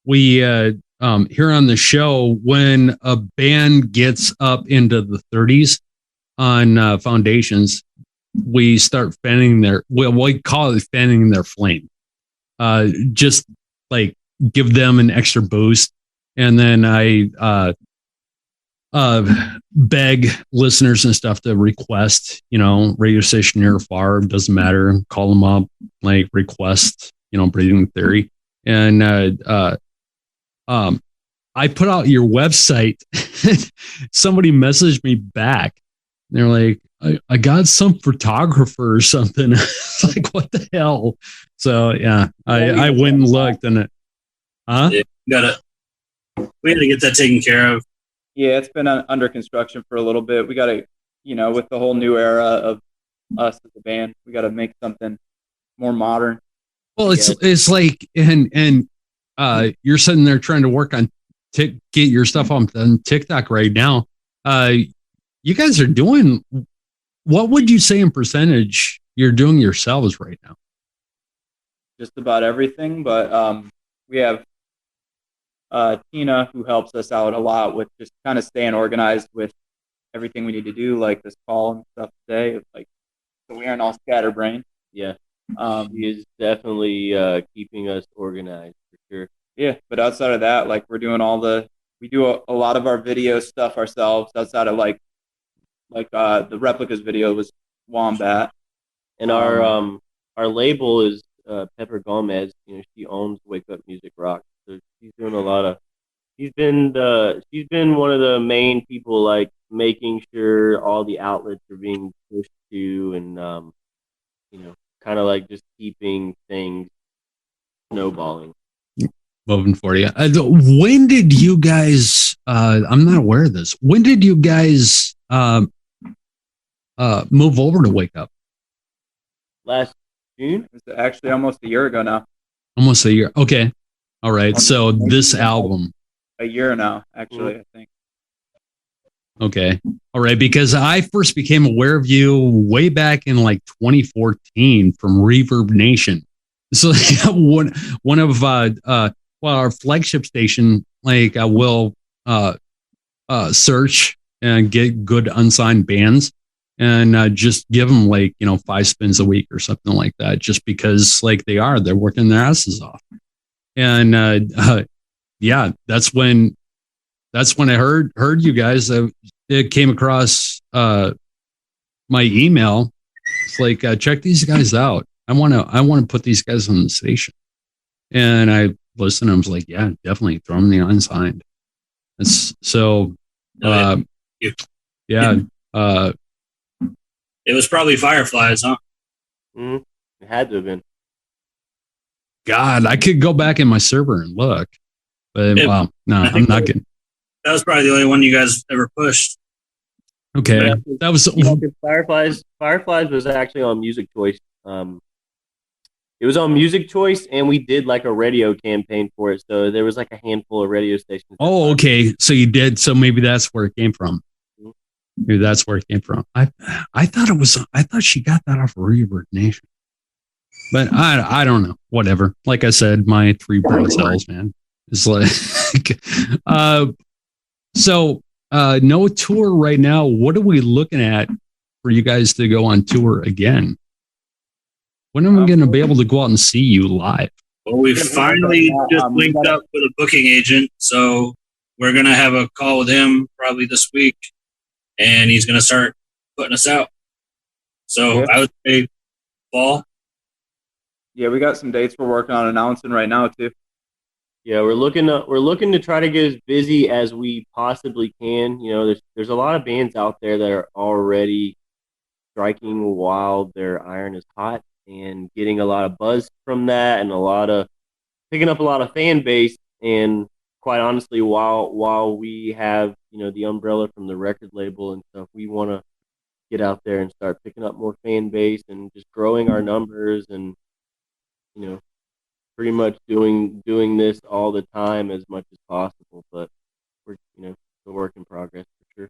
we here on the show, when a band gets up into the 30s on foundations, we start we call it fanning their flame. Just like give them an extra boost. And then I beg listeners and stuff to request, radio station near or far, doesn't matter. Call them up, like request, breathing theory. And I put out your website. Somebody messaged me back. They're like, I got some photographer or something. Like, what the hell? So yeah, I went and looked and it. Huh? Yeah, we had to get that taken care of. Yeah, it's been under construction for a little bit. We got to, with the whole new era of us as a band, we got to make something more modern. Well, it's like, and you're sitting there trying to work on get your stuff on TikTok right now. You guys are doing, what would you say in percentage you're doing yourselves right now? Just about everything, but we have Tina, who helps us out a lot with just kind of staying organized with everything we need to do, like this call and stuff today. Like, so we aren't all scatterbrained. Yeah. He is definitely keeping us organized for sure. Yeah, but outside of that, like we do a lot of our video stuff ourselves. Outside of like the replicas video was Wombat, and our label is Pepper Gomez. You know, she owns Wake Up Music Rock, so she's doing a lot of. She's been one of the main people, like making sure all the outlets are being pushed to, and you know, kind of like just keeping things snowballing. Moving for you. When did you guys? I'm not aware of this. When did you guys move over to Wake Up? Last June. It's actually almost a year ago now. Almost a year. Okay. All right. So this album. A year now, actually, I think. Okay. All right. Because I first became aware of you way back in like 2014 from Reverb Nation. So one of our flagship station, like I will search and get good unsigned bands and just give them like, 5 spins a week or something like that, just because like they're working their asses off. And yeah, that's when I heard you guys. It came across my email. It's like, check these guys out. I want to put these guys on the station. And I listened. I was like, yeah, definitely throw them the unsigned. It's so, yeah. It was probably Fireflies, huh? Mm-hmm. It had to have been. God, I could go back in my server and look, but wow, no, I'm not kidding. That was probably the only one you guys ever pushed. Okay, yeah, that was Fireflies. Fireflies was actually on Music Choice. It was on Music Choice, and we did like a radio campaign for it. So there was like a handful of radio stations. Oh, okay. So you did. So maybe that's where it came from. Maybe that's where it came from. I thought she got that off of Reverb Nation. But I don't know. Whatever. Like I said, my 3 brain cells, man. It's like so no tour right now. What are we looking at for you guys to go on tour again? When are we going to be able to go out and see you live? Well, we finally just linked up with a booking agent, so we're going to have a call with him probably this week, and he's going to start putting us out. So I would say fall. Yeah, we got some dates we're working on announcing right now too. Yeah, we're looking to try to get as busy as we possibly can. You know, there's a lot of bands out there that are already striking while their iron is hot and getting a lot of buzz from that and picking up a lot of fan base. And quite honestly, while we have, the umbrella from the record label and stuff, we want to get out there and start picking up more fan base and just growing our numbers and, pretty much doing this all the time as much as possible. But we're, it's a work in progress for sure.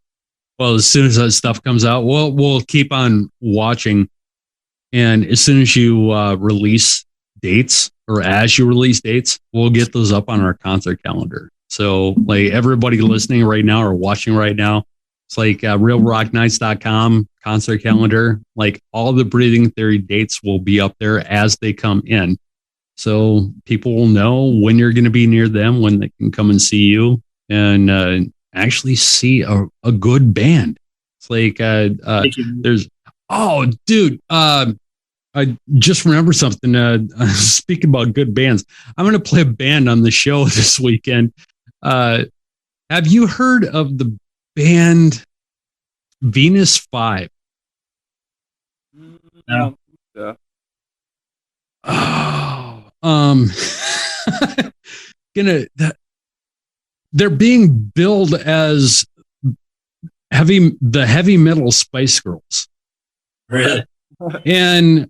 Well, as soon as that stuff comes out, we'll keep on watching. And as soon as you release dates, or as you release dates, we'll get those up on our concert calendar. So like everybody listening right now or watching right now, it's like realrocknights.com concert calendar. Like all the Breathing Theory dates will be up there as they come in. So people will know when you're going to be near them, when they can come and see you and actually see a good band. It's like there's, oh, dude, I just remember something. Speaking about good bands, I'm going to play a band on the show this weekend. Have you heard of the band Venus 5? No. Yeah. They're being billed as the heavy metal Spice Girls. Really? And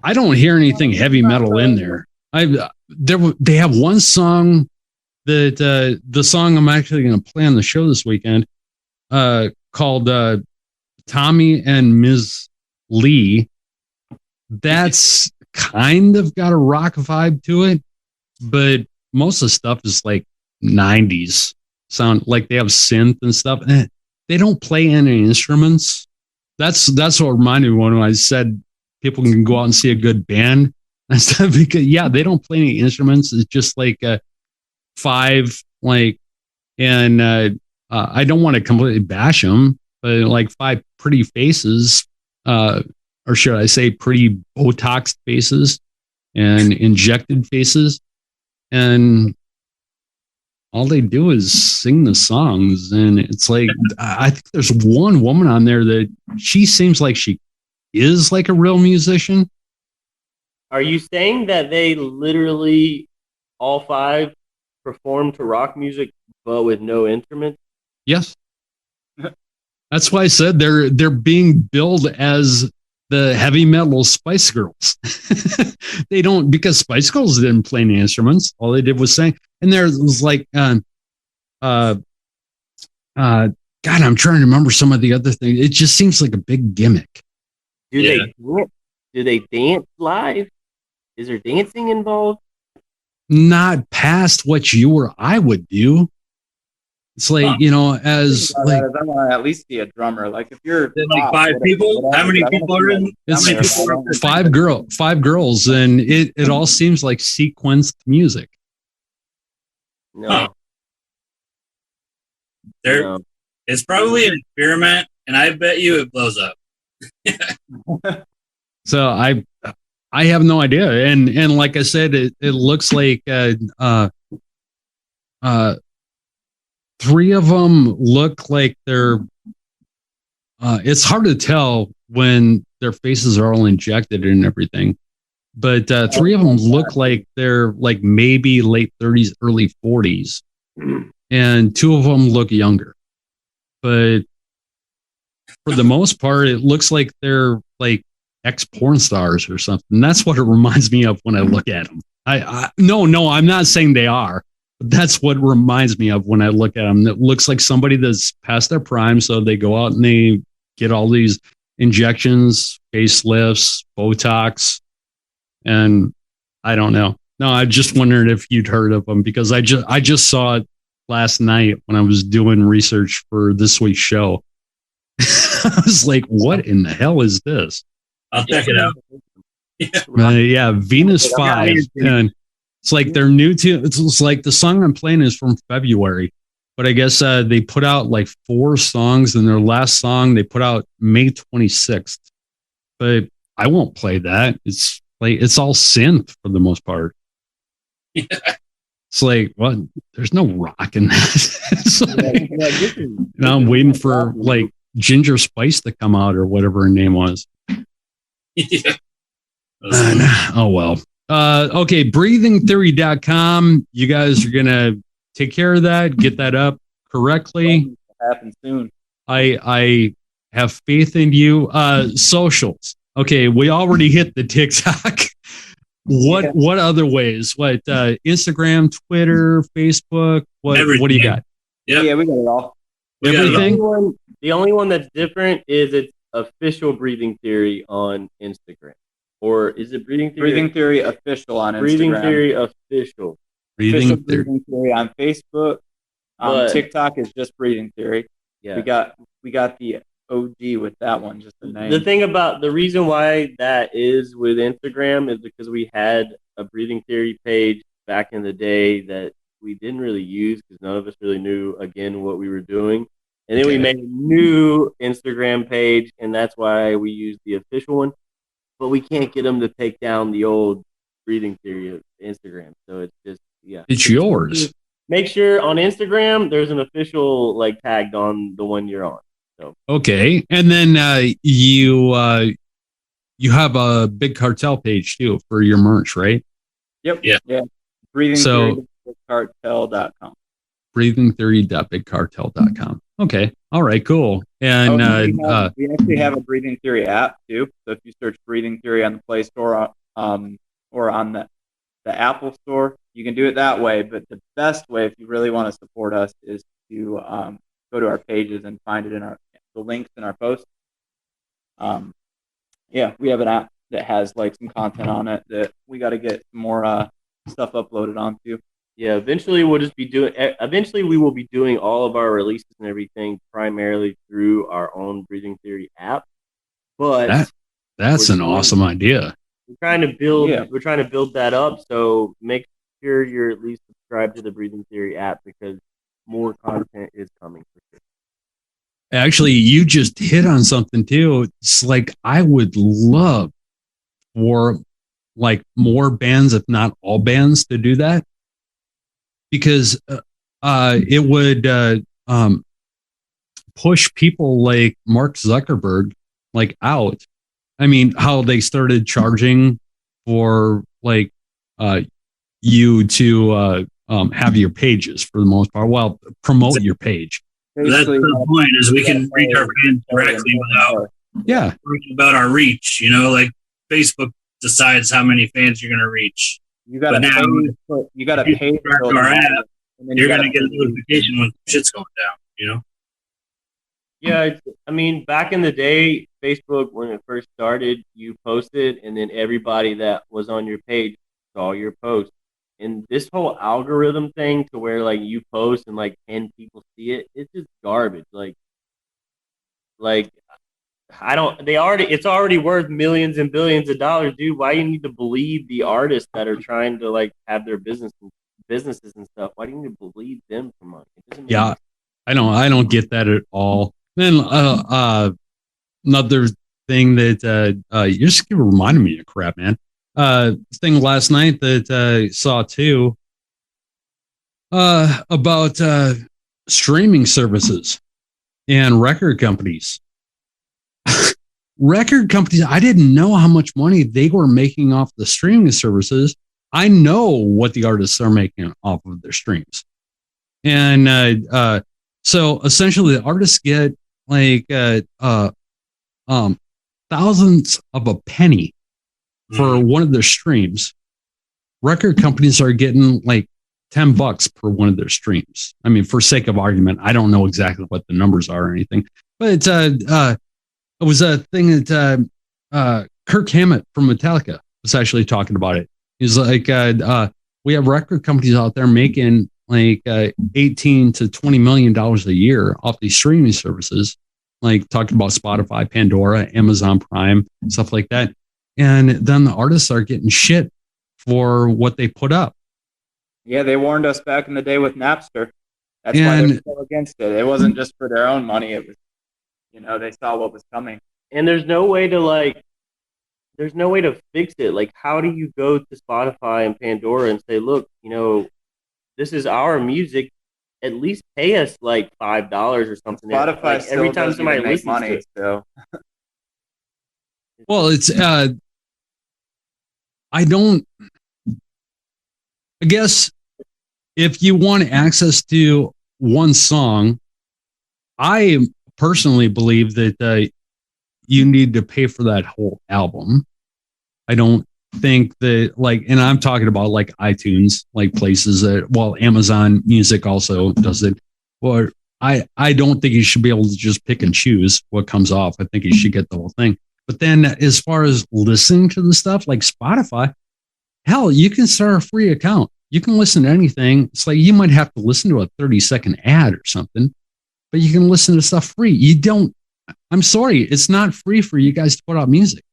I don't hear anything heavy metal in there. They have one song that the song I'm actually going to play on the show this weekend called Tommy and Ms. Lee. That's kind of got a rock vibe to it, but most of the stuff is like 90s sound, like they have synth and stuff. They don't play any instruments. That's what reminded me when I said people can go out and see a good band and stuff, because they don't play any instruments. It's just like five, like, and I don't want to completely bash them, but like five pretty faces, or should I say pretty Botoxed faces and injected faces. And all they do is sing the songs. And it's like, I think there's one woman on there that she seems like she is like a real musician. Are you saying that they literally all five perform to rock music, but with no instruments? Yes. That's why I said they're being billed as the heavy metal Spice Girls. They don't, because Spice Girls didn't play any instruments. All they did was sing. And there was like, God, I'm trying to remember some of the other things. It just seems like a big gimmick. Do they dance live? Is there dancing involved? Not past what you or I would do. It's like, as like, I want to at least see a drummer. Like if you're like five people, how many people are in? It's five girls, and it all seems like sequenced music. No. No. It's probably an experiment, and I bet you it blows up. So I have no idea, and like I said, it looks like three of them look like they're. It's hard to tell when their faces are all injected and everything, but three of them look like they're like maybe late 30s, early 40s, and two of them look younger. But for the most part, it looks like they're like ex-porn stars or something. That's what it reminds me of when I look at them. No, I'm not saying they are. But that's what reminds me of when I look at them. It looks like somebody that's past their prime, so they go out and they get all these injections, facelifts, Botox, and I don't know. No, I just wondered if you'd heard of them, because I just saw it last night when I was doing research for this week's show. I was like, what in the hell is this? I'll check it out. Venus 5. And it's like their new tune. It's like the song I'm playing is from February, but I guess they put out like 4 songs, and their last song they put out May 26th. But I won't play that. It's like it's all synth for the most part. Yeah. It's like, what? There's no rock in that. I'm waiting for like Ginger Spice to come out or whatever her name was. Yeah. Oh well. Okay, breathingtheory.com. You guys are gonna take care of that, get that up correctly. Happen soon. I have faith in you. Socials. Okay, we already hit the TikTok. What other ways? What Instagram, Twitter, Facebook? What do you got? Yep. Yeah, we got it all. Everything. The only one that's different is it's official Breathing Theory on Instagram. Or is it Breathing Theory? Breathing Theory official on Instagram. Breathing Theory official. Breathing Theory on Facebook. TikTok is just Breathing Theory. Yeah. We got the OG with that one, just the name. The thing about the reason why that is with Instagram is because we had a Breathing Theory page back in the day that we didn't really use because none of us really knew, again, what we were doing. And then we made a new Instagram page, and that's why we used the official one. But we can't get them to take down the old Breathing Theory of Instagram. So it's just, it's yours. Make sure on Instagram there's an official like tagged on the one you're on. So okay, and then you have a Big Cartel page too for your merch, right? Yep. Yeah. Breathingtheory.cartel.com. breathingtheory.bigcartel.com. Okay. All right, cool. And we actually have a Breathing Theory app too. So if you search Breathing Theory on the Play Store or on the Apple Store, you can do it that way. But the best way, if you really want to support us, is to go to our pages and find it in the links in our posts. Yeah, we have an app that has like some content on it that we got to get more stuff uploaded onto. Yeah, eventually we will be doing all of our releases and everything primarily through our own Breathing Theory app. But that's an awesome idea. We're trying to build that up. So make sure you're at least subscribed to the Breathing Theory app because more content is coming for sure. Actually, you just hit on something too. It's like I would love for like more bands, if not all bands, to do that, because it would push people like Mark Zuckerberg like out. I mean, how they started charging for like you to have your pages for the most part. Well, promote your page. That's the point, is we can reach our fans directly without worrying about our reach. You know, like Facebook decides how many fans you're going to reach. You got to pay for our app. You're going to get a notification when shit's going down. You know. Yeah, I mean, back in the day, Facebook, when it first started, you posted, and then everybody that was on your page saw your post. And this whole algorithm thing to where like you post and like 10 people see it, it's just garbage. Like it's already worth millions and billions of dollars, dude. Why do you need to believe the artists that are trying to like have their businesses and stuff? Why do you need to believe them for money? Yeah, I don't get that at all. Then another thing that you're just reminding me of crap, man. Thing last night that I saw too about streaming services and record companies. Record companies, I didn't know how much money they were making off the streaming services. I know what the artists are making off of their streams. And so essentially the artists get like thousands of a penny for one of their streams. Record companies are getting like $10 per one of their streams. I mean, for sake of argument, I don't know exactly what the numbers are or anything, but it was a thing that Kirk Hammett from Metallica was actually talking about it. He's like, we have record companies out there making like $18 to $20 million a year off these streaming services, like talking about Spotify, Pandora, Amazon Prime, stuff like that. And then the artists are getting shit for what they put up. Yeah, they warned us back in the day with Napster. That's why they're so against it. It wasn't just for their own money. It was, they saw what was coming. And there's no way to fix it. Like, how do you go to Spotify and Pandora and say, look, this is our music. At least pay us like $5 or something. Spotify like, every time somebody makes listens money, to it. so. Well, it's I guess if you want access to one song, I personally believe that you need to pay for that whole album. I don't think that and I'm talking about like iTunes, like places that, Amazon Music also does it. Or I don't think you should be able to just pick and choose what comes off. I think you should get the whole thing. But then as far as listening to the stuff like Spotify, hell, you can start a free account. You can listen to anything. It's like you might have to listen to a 30-second ad or something, but you can listen to stuff free. I'm sorry, it's not free for you guys to put out music.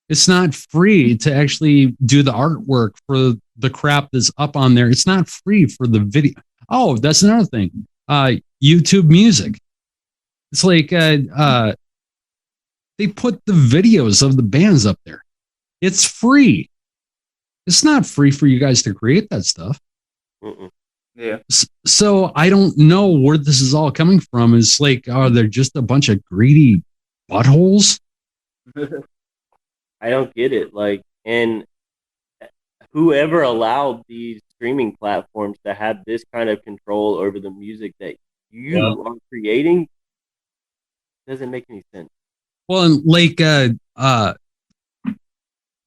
It's not free to actually do the artwork for the crap that's up on there. It's not free for the video. Oh, that's another thing. YouTube Music. It's like they put the videos of the bands up there. It's free. It's not free for you guys to create that stuff. Mm-mm. Yeah. So I don't know where this is all coming from. It's like, are there just a bunch of greedy buttholes? I don't get it. And whoever allowed these streaming platforms to have this kind of control over the music that you are creating doesn't make any sense. Well, and like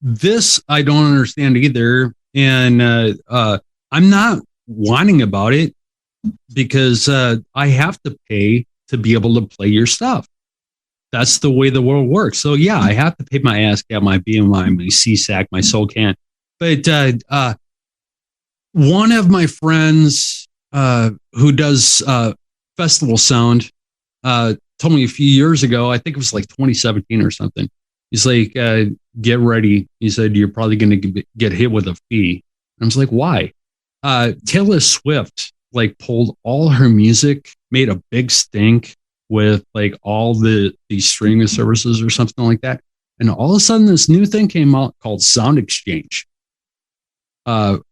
this, I don't understand either, and I'm not whining about it because I have to pay to be able to play your stuff. That's the way the world works. So yeah, I have to pay my ASCAP, my BMI, my CSAC, my SOCAN. But one of my friends who does festival sound told me a few years ago, I think it was like 2017 or something. He's like, get ready. He said, you're probably going to get hit with a fee. I was like, why? Taylor Swift like pulled all her music, made a big stink with like all these streaming services or something like that. And all of a sudden this new thing came out called Sound Exchange. For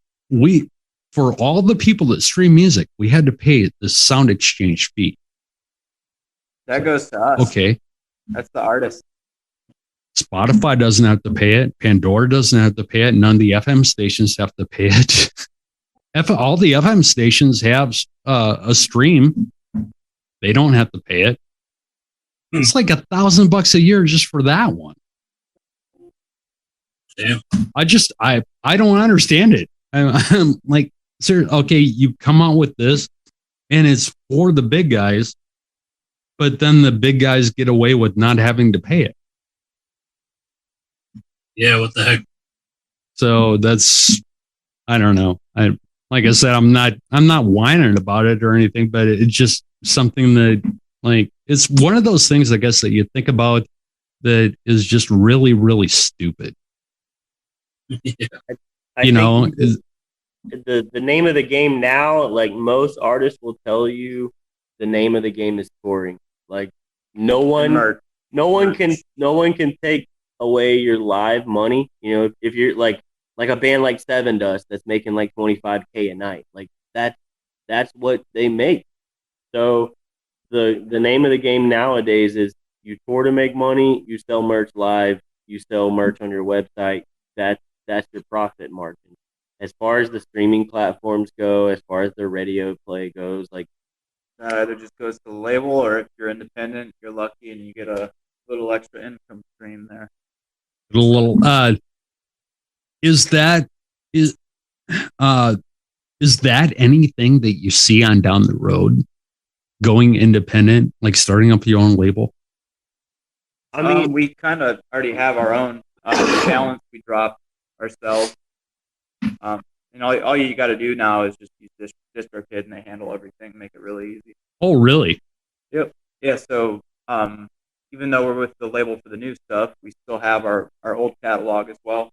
all the people that stream music, we had to pay the Sound Exchange fee. That goes to us. Okay. That's the artist. Spotify doesn't have to pay it. Pandora doesn't have to pay it. None of the FM stations have to pay it. All the FM stations have a stream. They don't have to pay it. It's like $1,000 a year just for that one. Damn. I don't understand it. I'm like, sir, okay, you come out with this and it's for the big guys, but then the big guys get away with not having to pay it. Yeah, what the heck? So that's, I don't know. Like I said, I'm not whining about it or anything, but it's just something that, like, it's one of those things, I guess, that you think about that is just really, really stupid. Yeah. I you know, the name of the game now, like most artists will tell you, the name of the game is touring. Like no one can take away your live money. You know, if you're like a band like Seven Dust that's making like $25K a night, like that's what they make. So the name of the game nowadays is you tour to make money, you sell merch live, you sell merch on your website. That's your profit margin. As far as the streaming platforms go, as far as the radio play goes, like That either just goes to the label, or if you're independent, you're lucky and you get a little extra income stream there. Is that anything that you see on down the road, going independent, like starting up your own label? I mean, we kind of already have our own talents. We drop ourselves. And all you got to do now is just use DistroKid, and they handle everything, make it really easy. Oh, really? Yep. Yeah. So even though we're with the label for the new stuff, we still have our old catalog as well.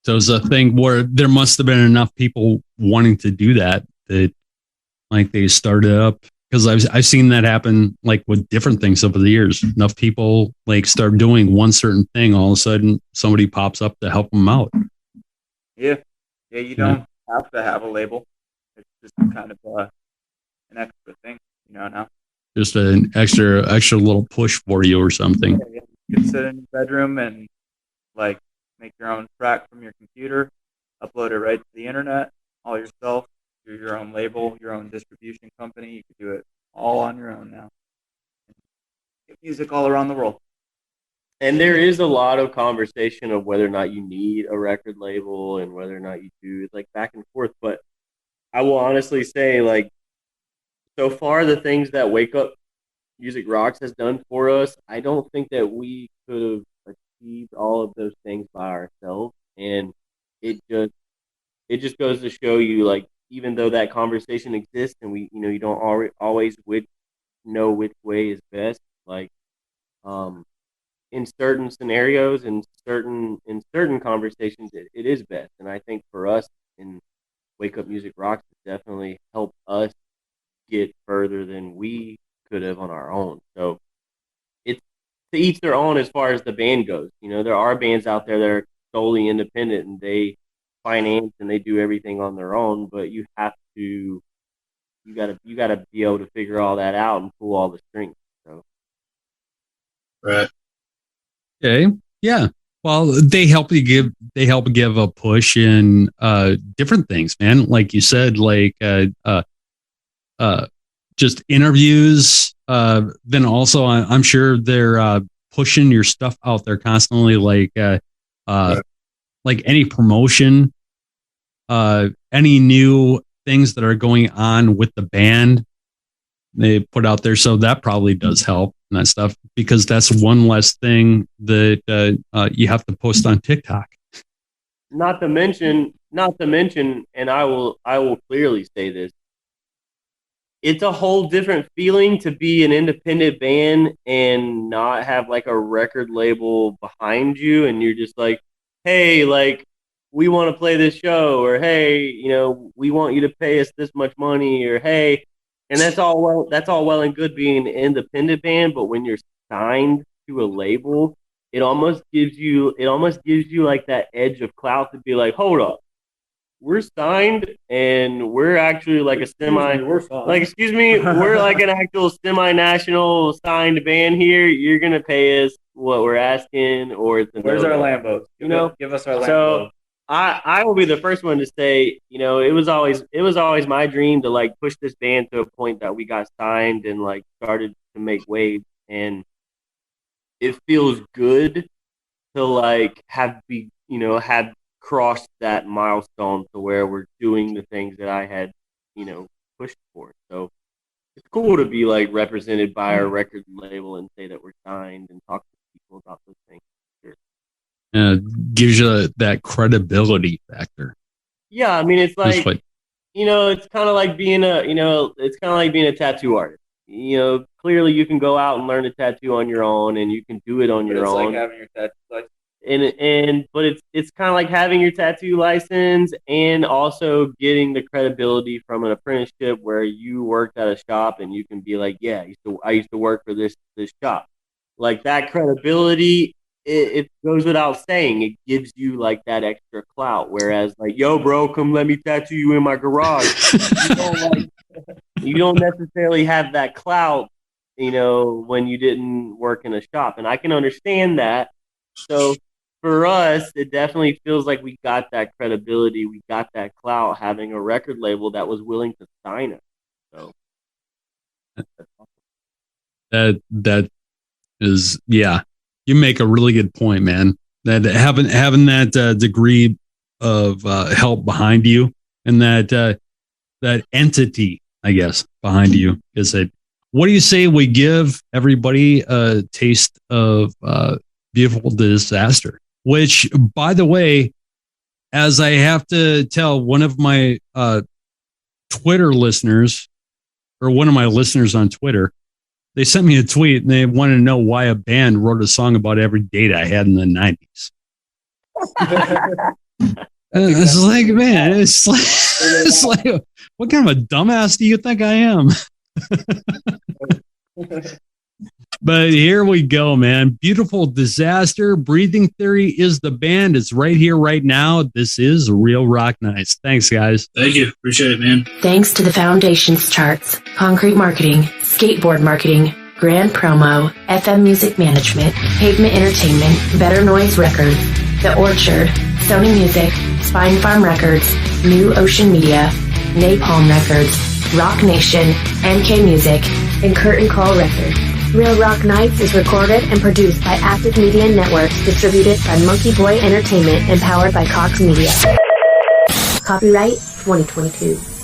So it's a thing where there must have been enough people wanting to do that like they started up, because I've seen that happen like with different things over the years. Enough people like start doing one certain thing, all of a sudden somebody pops up to help them out. Yeah. You don't have to have a label. It's just kind of an extra thing, now. Just an extra little push for you or something. Yeah. You can sit in your bedroom and like make your own track from your computer, upload it right to the internet all yourself, do your own label, your own distribution company. You can do it all on your own now. Get music all around the world. And there is a lot of conversation of whether or not you need a record label and whether or not you do. It's like back and forth. But I will honestly say, like, so far the things that Wake Up Music Rocks has done for us, I don't think that we could have achieved all of those things by ourselves. And it just goes to show you, like, even though that conversation exists and we, you don't always know which way is best, like, in certain scenarios and in certain conversations, it is best. And I think for us in Wake Up Music Rocks, it definitely helped us get further than we could have on our own. So it's to each their own as far as the band goes. There are bands out there that are solely independent and they finance and they do everything on their own, but you gotta be able to figure all that out and pull all the strings. So Right. Okay. Yeah. Well, they help give a push in different things, man. Like you said, like just interviews. Then also, I'm sure they're pushing your stuff out there constantly, like any promotion, any new things that are going on with the band. They put out there, so that probably does help and that stuff, because that's one less thing that you have to post on TikTok. Not to mention, and I will clearly say this. It's a whole different feeling to be an independent band and not have like a record label behind you, and you're just like, hey, like, we want to play this show, or hey, you know, we want you to pay us this much money, or hey. And that's all well and good being an independent band, but when you're signed to a label, it almost gives you like that edge of clout to be like, hold up, we're signed and we're actually like we're like an actual semi-national signed band here. You're gonna pay us what we're asking, or it's where's our Lambos? Give us our Lambos. So I will be the first one to say, you know, it was always my dream to like push this band to a point that we got signed and like started to make waves, and it feels good to like have crossed that milestone to where we're doing the things that I had, you know, pushed for. So it's cool to be like represented by our record label and say that we're signed and talk to people about those things. Gives you that credibility factor. Yeah, I mean, it's like, you know, it's kind of like being a tattoo artist. You know, clearly you can go out and learn a tattoo on your own, and you can do it on your own. It's like having your tattoo license. But it's kind of like having your tattoo license and also getting the credibility from an apprenticeship where you worked at a shop and you can be like, yeah, I used to work for this shop. Like that credibility. It goes without saying. It gives you like that extra clout. Whereas like, yo, bro, come let me tattoo you in my garage. You don't necessarily have that clout, you know, when you didn't work in a shop. And I can understand that. So for us, it definitely feels like we got that credibility. We got that clout having a record label that was willing to sign us. So that is, yeah. You make a really good point, man. That having that degree of help behind you, and that entity, I guess, behind you, is that. What do you say we give everybody a taste of Beautiful Disaster? Which, by the way, as I have to tell one of my Twitter listeners, or one of my listeners on Twitter. They sent me a tweet and they wanted to know why a band wrote a song about every date I had in the 90s. It's like, man, it's like, what kind of a dumbass do you think I am? But here we go, man. Beautiful Disaster. Breathing Theory is the band. It's right here, right now. This is Real Rock Nights. Thanks, guys. Thank you. Appreciate it, man. Thanks to the Foundations Charts, Concrete Marketing, Skateboard Marketing, Grand Promo, FM Music Management, Pavement Entertainment, Better Noise Records, The Orchard, Sony Music, Spine Farm Records, New Ocean Media, Napalm Records, Rock Nation, MK Music, and Curtain Call Records. Real Rock Nights is recorded and produced by Active Media Networks, distributed by Monkey Boy Entertainment and powered by Cox Media. Copyright 2022.